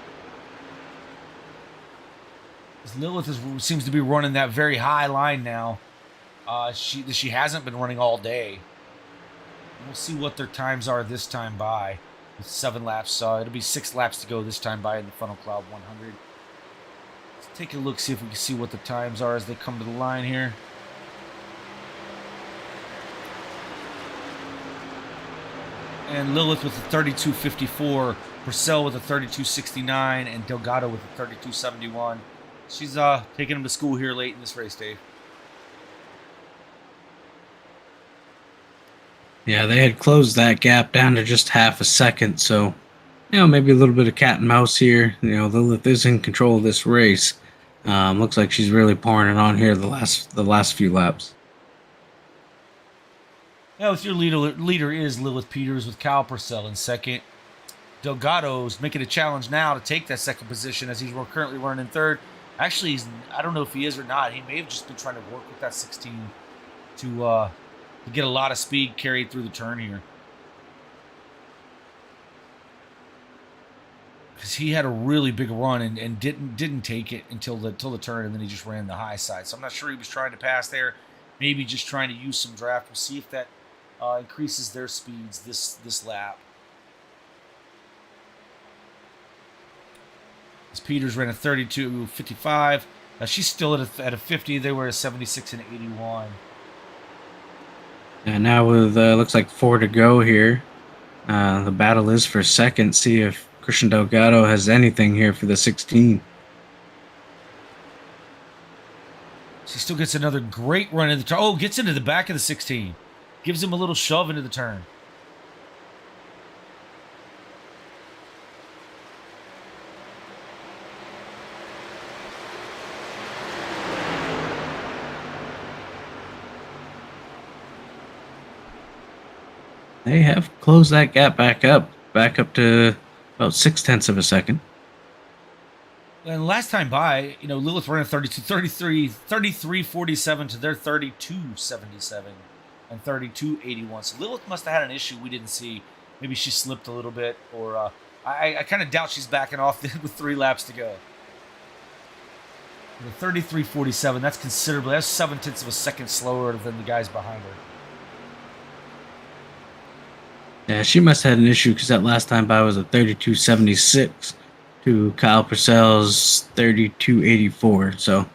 Lilith seems to be running that very high line now. She hasn't been running all day. We'll see what their times are this time by. With 7 laps, it'll be 6 laps to go this time by in the Funnel Cloud 100. Let's take a look, see if we can see what the times are as they come to the line here. And Lilith with a 32.54, Purcell with a 32.69, and Delgado with a 32.71. She's taking him to school here late in this race, Dave. Yeah, they had closed that gap down to just half a second, so maybe a little bit of cat and mouse here. Lilith is in control of this race. Looks like she's really pouring it on here the last few laps. Yeah, with your leader is Lilith Peters with Kyle Purcell in second. Delgado's making a challenge now to take that second position as he's currently running third. Actually, I don't know if he is or not. He may have just been trying to work with that 16 to get a lot of speed carried through the turn here. Because he had a really big run and didn't take it until the turn, and then he just ran the high side. So I'm not sure he was trying to pass there. Maybe just trying to use some draft. We'll see if that increases their speeds this lap. As Peters ran a 32.55. She's still at a 50. They were a 76 and 81. And now with looks like 4 to go here. The battle is for second. See if Christian Delgado has anything here for the 16. She still gets another great run in the turn. Oh, gets into the back of the 16. Gives him a little shove into the turn. They have closed that gap back up to about 0.6 of a second. And last time by, Lilith ran a 33.47 to their 32.77 and 32.81. So Lilith must have had an issue we didn't see. Maybe she slipped a little bit, or I kind of doubt she's backing off with 3 laps to go. The 33.47, that's considerably, that's 0.7 of a second slower than the guys behind her. Yeah, she must have had an issue because that last time by was a 32.76 to Kyle Purcell's 32.84. So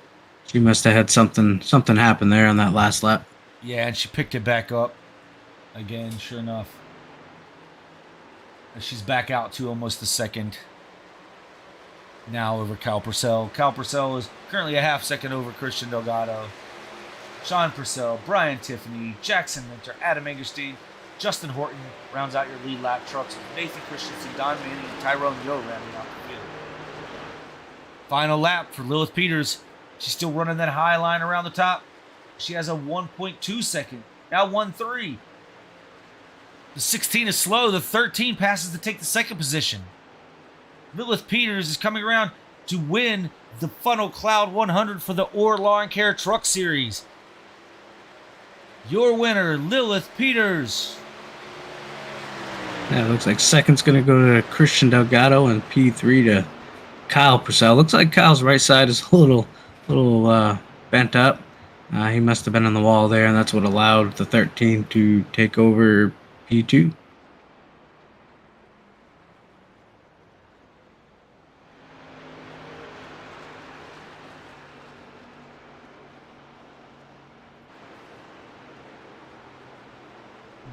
she must have had something happen there on that last lap. Yeah, and she picked it back up again, sure enough. And she's back out to almost a second now over Kyle Purcell. Kyle Purcell is currently a half second over Christian Delgado. Sean Purcell, Brian Tiffany, Jackson Minter, Adam Engerstein, Justin Horton rounds out your lead lap trucks with Nathan Christensen, Don Manning, and Tyrone Yo rounding out the field. Final lap for Lilith Peters. She's still running that high line around the top. She has a 1.2 second. Now 1.3. The 16 is slow. The 13 passes to take the second position. Lilith Peters is coming around to win the Funnel Cloud 100 for the AARL Lawn Care Truck Series. Your winner, Lilith Peters. Yeah, it looks like second's going to go to Christian Delgado and P3 to Kyle Purcell. Looks like Kyle's right side is a little bent up. He must have been on the wall there, and that's what allowed the 13 to take over P2.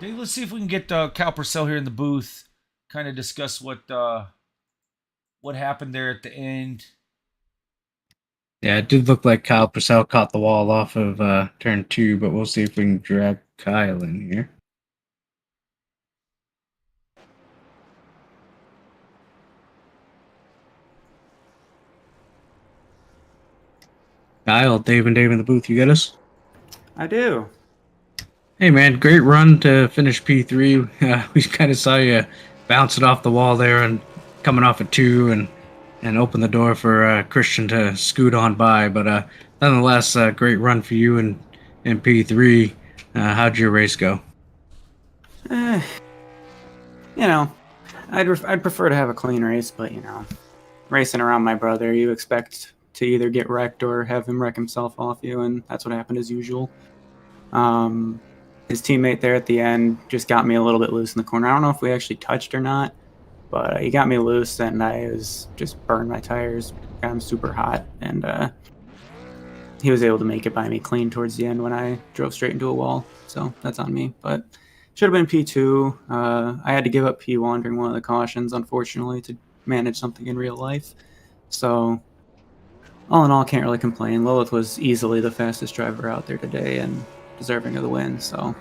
Dave, let's see if we can get Kyle Purcell here in the booth. Kind of discuss what happened there at the end. Yeah, it did look like Kyle Purcell caught the wall off of turn 2, but we'll see if we can drag Kyle in here. Kyle, Dave and Dave in the booth, you get us? I do. Hey man, great run to finish P3. We kind of saw you bounce it off the wall there and coming off at 2 and open the door for Christian to scoot on by. But nonetheless, great run for you in P3. How'd your race go? Eh, you know, I'd prefer to have a clean race, but racing around my brother, you expect to either get wrecked or have him wreck himself off you, and that's what happened as usual. His teammate there at the end just got me a little bit loose in the corner. I don't know if we actually touched or not, but he got me loose, and I was just burned my tires. Got him super hot, and he was able to make it by me clean towards the end when I drove straight into a wall. So that's on me, but should have been P2. I had to give up P1 during one of the cautions, unfortunately, to manage something in real life. So all in all, can't really complain. Lilith was easily the fastest driver out there today and deserving of the win. So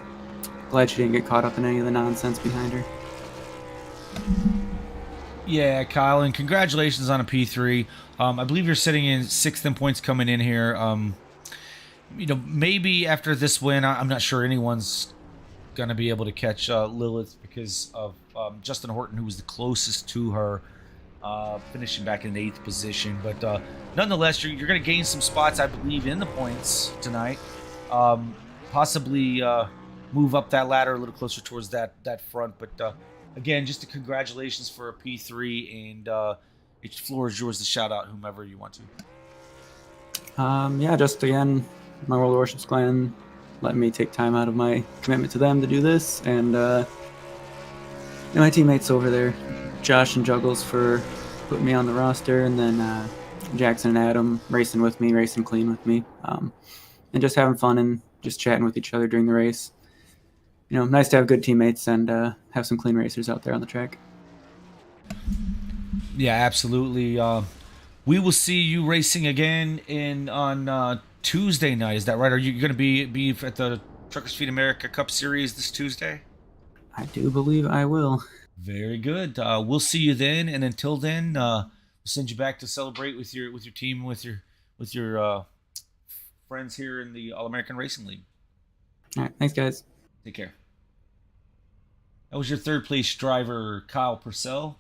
glad she didn't get caught up in any of the nonsense behind her. Yeah, Kyle, and congratulations on a P3. I believe you're sitting in 6th in points coming in here. Maybe after this win, I'm not sure anyone's going to be able to catch Lilith because of Justin Horton, who was the closest to her, finishing back in 8th position. But nonetheless, you're going to gain some spots, I believe, in the points tonight. Possibly move up that ladder a little closer towards that front. But again, just a congratulations for a P3, and each floor is yours to shout out whomever you want to. Yeah, just again, my World Warships clan letting me take time out of my commitment to them to do this, and my teammates over there, Josh and Juggles, for putting me on the roster, and then Jackson and Adam racing with me, racing clean with me, and just having fun and just chatting with each other during the race. Nice to have good teammates and have some clean racers out there on the track. Yeah, absolutely. We will see you racing again on Tuesday night. Is that right? Are you going to be at the Truckers Feed America Cup Series this Tuesday? I do believe I will. Very good. We'll see you then, and until then, we'll send you back to celebrate with your team, with your friends here in the All American Racing League. All right, thanks, guys. Take care. That was your 3rd place driver, Kyle Purcell.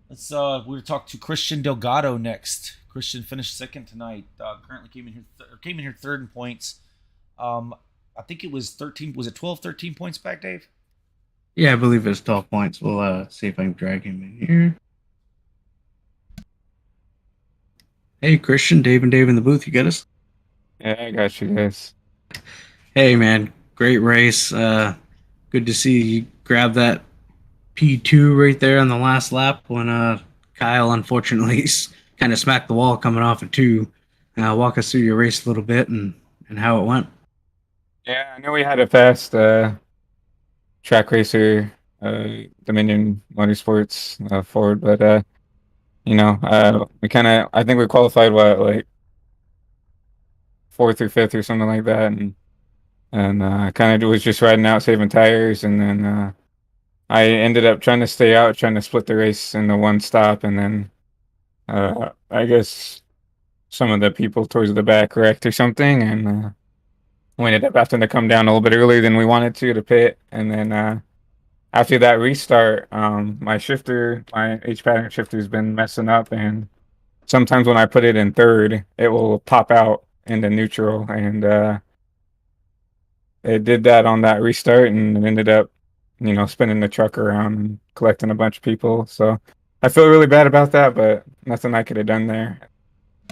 We'll talk to Christian Delgado next. Christian finished 2nd tonight. Currently came in here 3rd in points. I think it was 13. Was it 12, 13 points back, Dave? Yeah, I believe it's 12 points. We'll see if I can drag him in here. Hey, Christian, Dave and Dave in the booth. You get us? Yeah, I got you guys. Hey, man. Great race. Good to see you grab that P2 right there on the last lap when Kyle unfortunately kind of smacked the wall coming off at 2. Walk us through your race a little bit and how it went. Yeah, I know we had a fast track racer, Dominion Motorsports Ford, but I think we qualified like 4th or 5th or something like that, and kind of was just riding out, saving tires, and then I ended up trying to stay out, trying to split the race into one stop, and then I guess some of the people towards the back wrecked or something, and we ended up having to come down a little bit earlier than we wanted to pit, and then after that restart, my H pattern shifter has been messing up, and sometimes when I put it in 3rd, it will pop out into neutral, and it did that on that restart, and it ended up, spinning the truck around and collecting a bunch of people. So I feel really bad about that, but nothing I could have done there.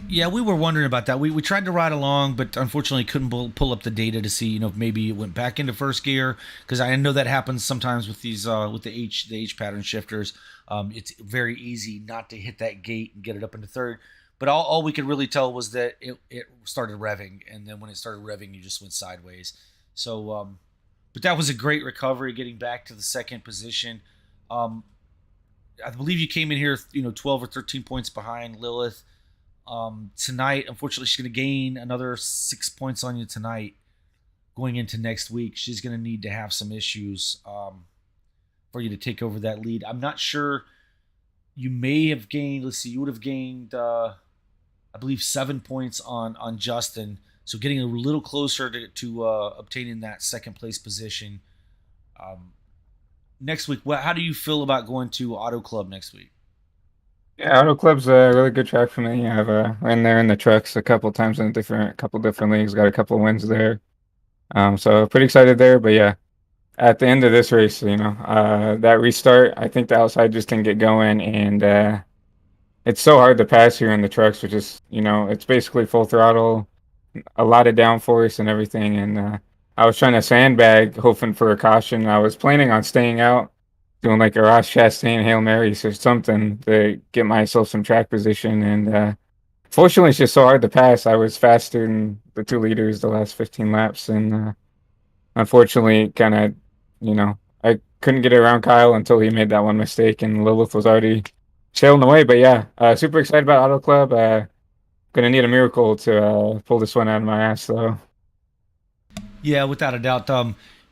Yeah, we were wondering about that. We tried to ride along, but unfortunately couldn't pull up the data to see, if maybe it went back into 1st gear, because I know that happens sometimes with these with the H pattern shifters. It's very easy not to hit that gate and get it up into 3rd. But all we could really tell was that it started revving, and then when it started revving, you just went sideways. So, but that was a great recovery, getting back to the 2nd position. I believe you came in here, 12 or 13 points behind Lilith. Tonight, unfortunately, she's going to gain another 6 points on you tonight. Going into next week, she's going to need to have some issues for you to take over that lead. I'm not sure. You may have gained. Let's see. You would have gained. I I believe 7 points on Justin. So getting a little closer to obtaining that second place position. Next week, how do you feel about going to Auto Club next week? Yeah, Auto Club's a really good track for me. I've ran there in the trucks a couple times in a couple different leagues. Got a couple wins there. So pretty excited there. But yeah, at the end of this race, that restart, I think the outside just didn't get going, and it's so hard to pass here in the trucks, which is, it's basically full throttle, a lot of downforce and everything. And I was trying to sandbag, hoping for a caution. I was planning on staying out, doing like a Ross Chastain Hail Marys or something to get myself some track position. And fortunately, it's just so hard to pass. I was faster than the two leaders the last 15 laps, and unfortunately, kind of, I couldn't get around Kyle until he made that one mistake, and Lilith was already sailing away. But yeah, super excited about Auto Club. Gonna need a miracle to pull this one out of my ass, though. Yeah, without a doubt.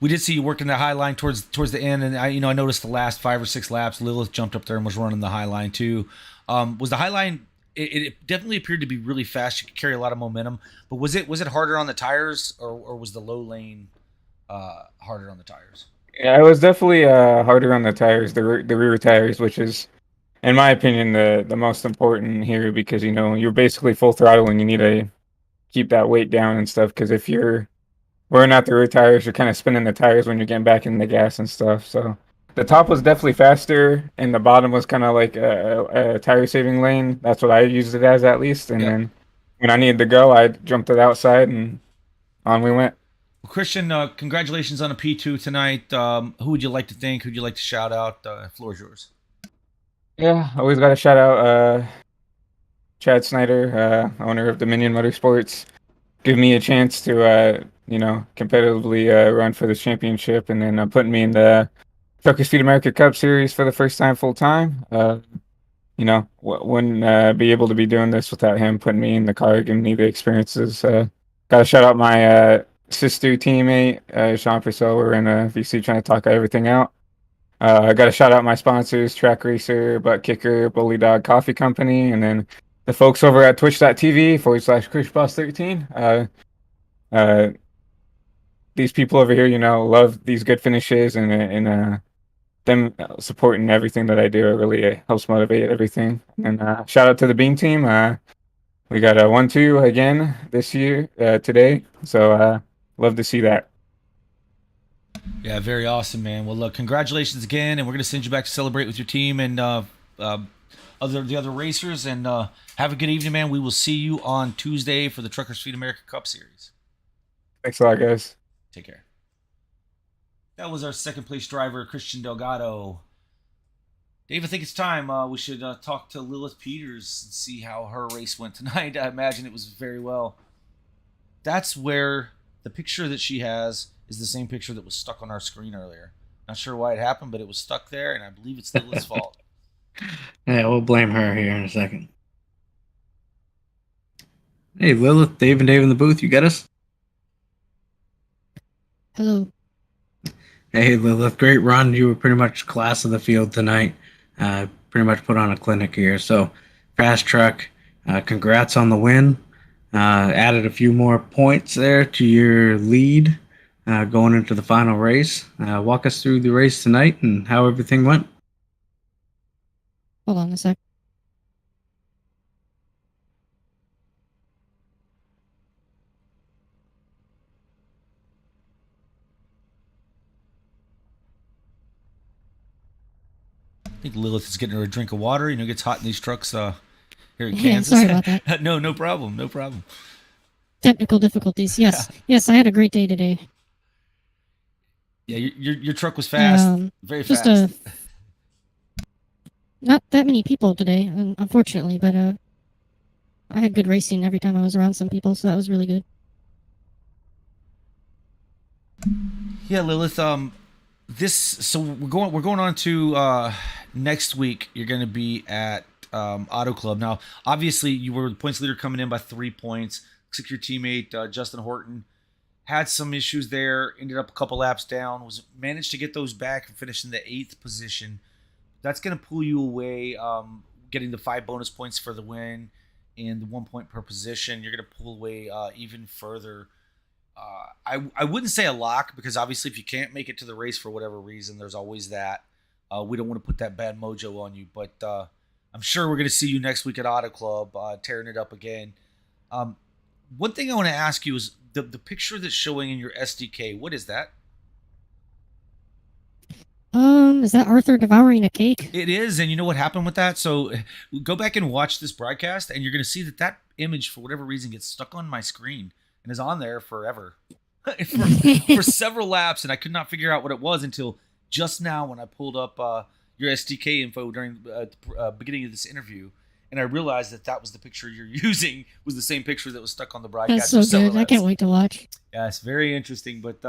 We did see you working the high line towards the end, and I noticed the last 5 or 6 laps, Lilith jumped up there and was running the high line too. Was the high line? It definitely appeared to be really fast. You could carry a lot of momentum, but was it harder on the tires, or was the low lane harder on the tires? Yeah, it was definitely harder on the tires, the rear tires, which is, in my opinion, the most important here, because you're basically full throttle and you need to keep that weight down and stuff. Because if you're wearing out the rear tires, you're kind of spinning the tires when you're getting back in the gas and stuff. So the top was definitely faster, and the bottom was kind of like a tire saving lane. That's what I used it as, at least. And then when I needed to go, I jumped to the outside and on we went. Well, Christian, congratulations on a P2 tonight. Who would you like to thank? Who'd you like to shout out? Floor is yours. Yeah, always got to shout out Chad Snyder, owner of Dominion Motorsports. Give me a chance to, competitively run for this championship, and then putting me in the Truckers Feed America Cup Series for the first time full time. Wouldn't be able to be doing this without him putting me in the car, giving me the experiences. Got to shout out my sister teammate, Sean Purcell. We're in a VC trying to talk everything out. I got to shout out my sponsors, Track Racer, Butt Kicker, Bully Dog Coffee Company, and then the folks over at twitch.tv/ChrisBoss13. These people over here, love these good finishes, and them supporting everything that I do. It really helps motivate everything. And shout out to the Beam team. We got a 1-2 again this year, today. So love to see that. Yeah, very awesome, man. Well, look, congratulations again, and we're gonna send you back to celebrate with your team and the other racers. And have a good evening, man. We will see you on Tuesday for the Truckers Feed America Cup Series. Thanks a lot, guys. Take care. That was our second place driver, Christian Delgado. Dave, I think it's time we should talk to Lilith Peters and see how her race went tonight. I imagine it was very well. That's where the picture that she has is the same picture that was stuck on our screen earlier. Not sure why it happened, but it was stuck there, and I believe it's Lilith's fault. Yeah, we'll blame her here in a second. Hey, Lilith, Dave and Dave in the booth, you get us? Hello. Hey, Lilith, great run. You were pretty much class of the field tonight. Pretty much put on a clinic here. So, fast truck, congrats on the win. Added a few more points there to your lead going into the final race. Walk us through the race tonight and how everything went. Hold on a sec. I think Lilith is getting her a drink of water. It gets hot in these trucks here in Yeah, Kansas. sorry about that. No problem. No problem. Technical difficulties. Yes. Yes, I had a great day today. Yeah, your truck was fast. Very just fast. Not that many people today, unfortunately, but I had good racing every time I was around some people, so that was really good. Yeah, Lilith. So we're going on to next week. You're going to be at Auto Club. Now, obviously, you were the points leader coming in by 3 points. Looks like your teammate Justin Horton had some issues there. Ended up a couple laps down. Managed to get those back and finish in the 8th position. That's going to pull you away, getting the 5 bonus points for the win. in the 1 point per position. You're going to pull away even further. I wouldn't say a lock, because obviously if you can't make it to the race for whatever reason, there's always that. We don't want to put that bad mojo on you, but I'm sure we're going to see you next week at Auto Club, tearing it up again. One thing I want to ask you is the picture that's showing in your SDK. What is that? Is that Arthur devouring a cake? It is, and you know what happened with that? So go back and watch this broadcast, and you're going to see that image, for whatever reason, gets stuck on my screen and is on there forever for several laps, and I could not figure out what it was until just now when I pulled up your SDK info during the beginning of this interview, and I realized that was the picture you're using, was the same picture that was stuck on the broadcast. That's so good. I can't wait to watch. Yeah, it's very interesting, but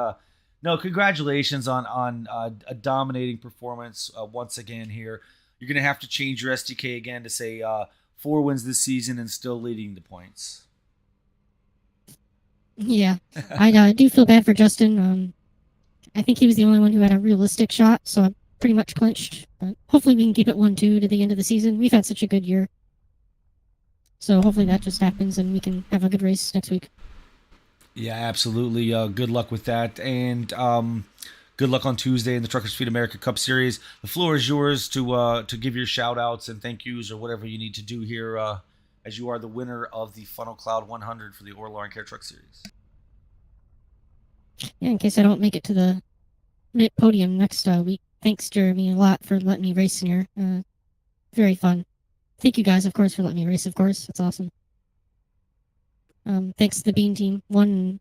no, congratulations on a dominating performance once again here. You're going to have to change your SDK again to say 4 wins this season and still leading the points. Yeah, I do feel bad for Justin. I think he was the only one who had a realistic shot, so I'm pretty much clinched. But hopefully we can keep it 1-2 to the end of the season. We've had such a good year. So hopefully that just happens and we can have a good race next week. Yeah, absolutely. Good luck with that. And good luck on Tuesday in the Truckers Feed America Cup Series. The floor is yours to give your shout outs and thank yous or whatever you need to do here as you are the winner of the Funnel Cloud 100 for the AARL Lawn Care Truck Series. Yeah, in case I don't make it to the podium next week. Thanks, Jeremy, a lot for letting me race in here. Very fun. Thank you guys, of course, for letting me race, of course. It's awesome. Thanks to the Bean Team 1-3?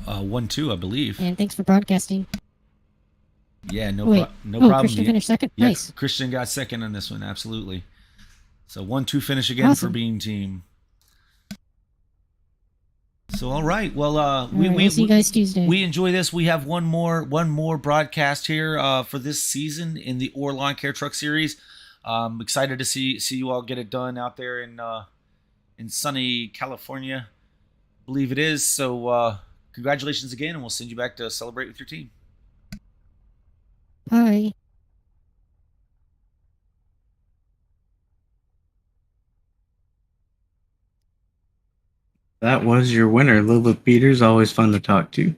1-2, I believe. And thanks for broadcasting. Yeah, no problem. Christian finished second? Yeah, nice. Christian got second on this one, absolutely. So 1-2 finish again for Bean Team. So all right, well, we'll see you guys Tuesday. We enjoy this. We have one more broadcast here for this season in the AARL Lawn Care Truck Series. Excited to see you all get it done out there in sunny California, I believe it is. So congratulations again, and we'll send you back to celebrate with your team. Bye. That was your winner, Lilith Peters. Always fun to talk to.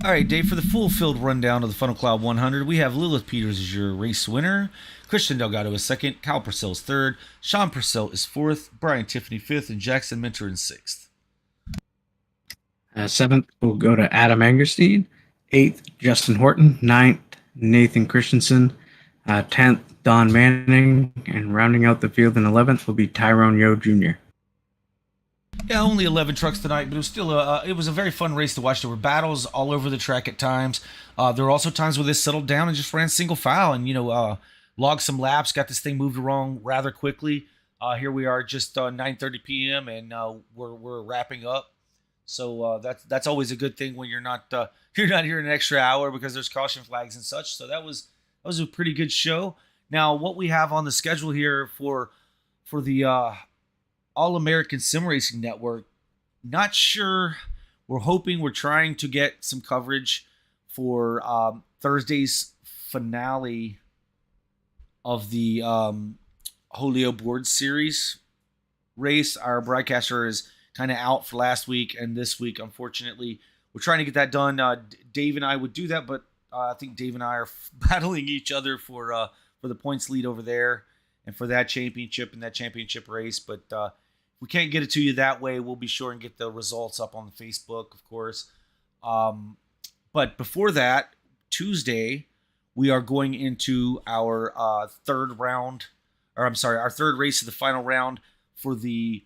All right, Dave, for the full field rundown of the Funnel Cloud 100, we have Lilith Peters as your race winner, Christian Delgado is second, Kyle Purcell is third, Sean Purcell is fourth, Brian Tiffany fifth, and Jackson Minter in sixth. Seventh will go to Adam Angerstein. Eighth, Justin Horton. Ninth, Nathan Christensen. 10th, Don Manning. And rounding out the field in 11th will be Tyrone Yo Jr. Yeah, only 11 trucks tonight, but it was still it was a very fun race to watch. There were battles all over the track at times. There were also times where they settled down and just ran single file and, logged some laps, got this thing moved along rather quickly. Here we are just 9:30 p.m. and we're wrapping up. So that's always a good thing when you're not here an extra hour because there's caution flags and such. So that was a pretty good show. Now, what we have on the schedule here for the All-American Sim Racing Network, not sure. We're trying to get some coverage for Thursday's finale of the Holio Board Series race. Our broadcaster is kind of out for last week and this week, unfortunately. We're trying to get that done. Dave and I would do that, but I think Dave and I are battling each other for the points lead over there and for that championship and that championship race. But if we can't get it to you that way, we'll be sure and get the results up on the Facebook, of course. But before that, Tuesday, we are going into our third race of the final round for the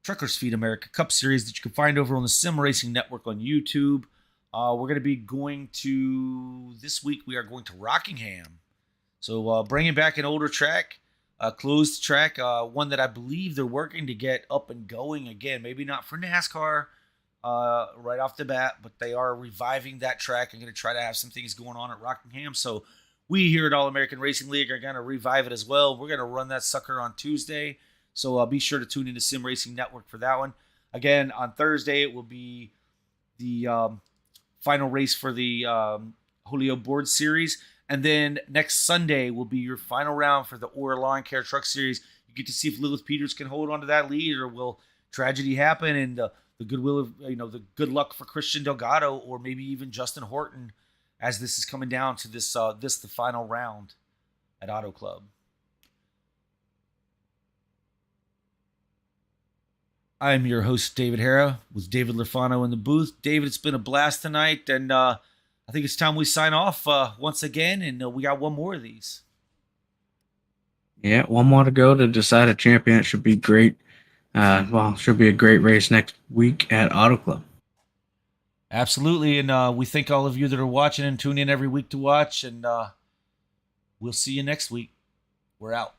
Truckers Feed America Cup Series that you can find over on the Sim Racing Network on YouTube. We're going to be this week we are going to Rockingham. So bringing back an older track, a closed track, one that I believe they're working to get up and going again. Maybe not for NASCAR right off the bat, but they are reviving that track and going to try to have some things going on at Rockingham. So we here at All-American Racing League are going to revive it as well. We're going to run that sucker on Tuesday. So be sure to tune into Sim Racing Network for that one. Again, on Thursday, it will be the final race for the Holio Board Series. And then next Sunday will be your final round for the AARL Lawn Care Truck Series. You get to see if Lilith Peters can hold on to that lead, or will tragedy happen and the goodwill of, the good luck for Christian Delgado, or maybe even Justin Horton, as this is coming down to the final round at Auto Club. I'm your host, David Hara, with David Lefano in the booth. David, it's been a blast tonight, and I think it's time we sign off once again, and we got one more of these. Yeah, one more to go to decide a champion. It should be great. Should be a great race next week at Auto Club. Absolutely, and we thank all of you that are watching and tune in every week to watch, and we'll see you next week. We're out.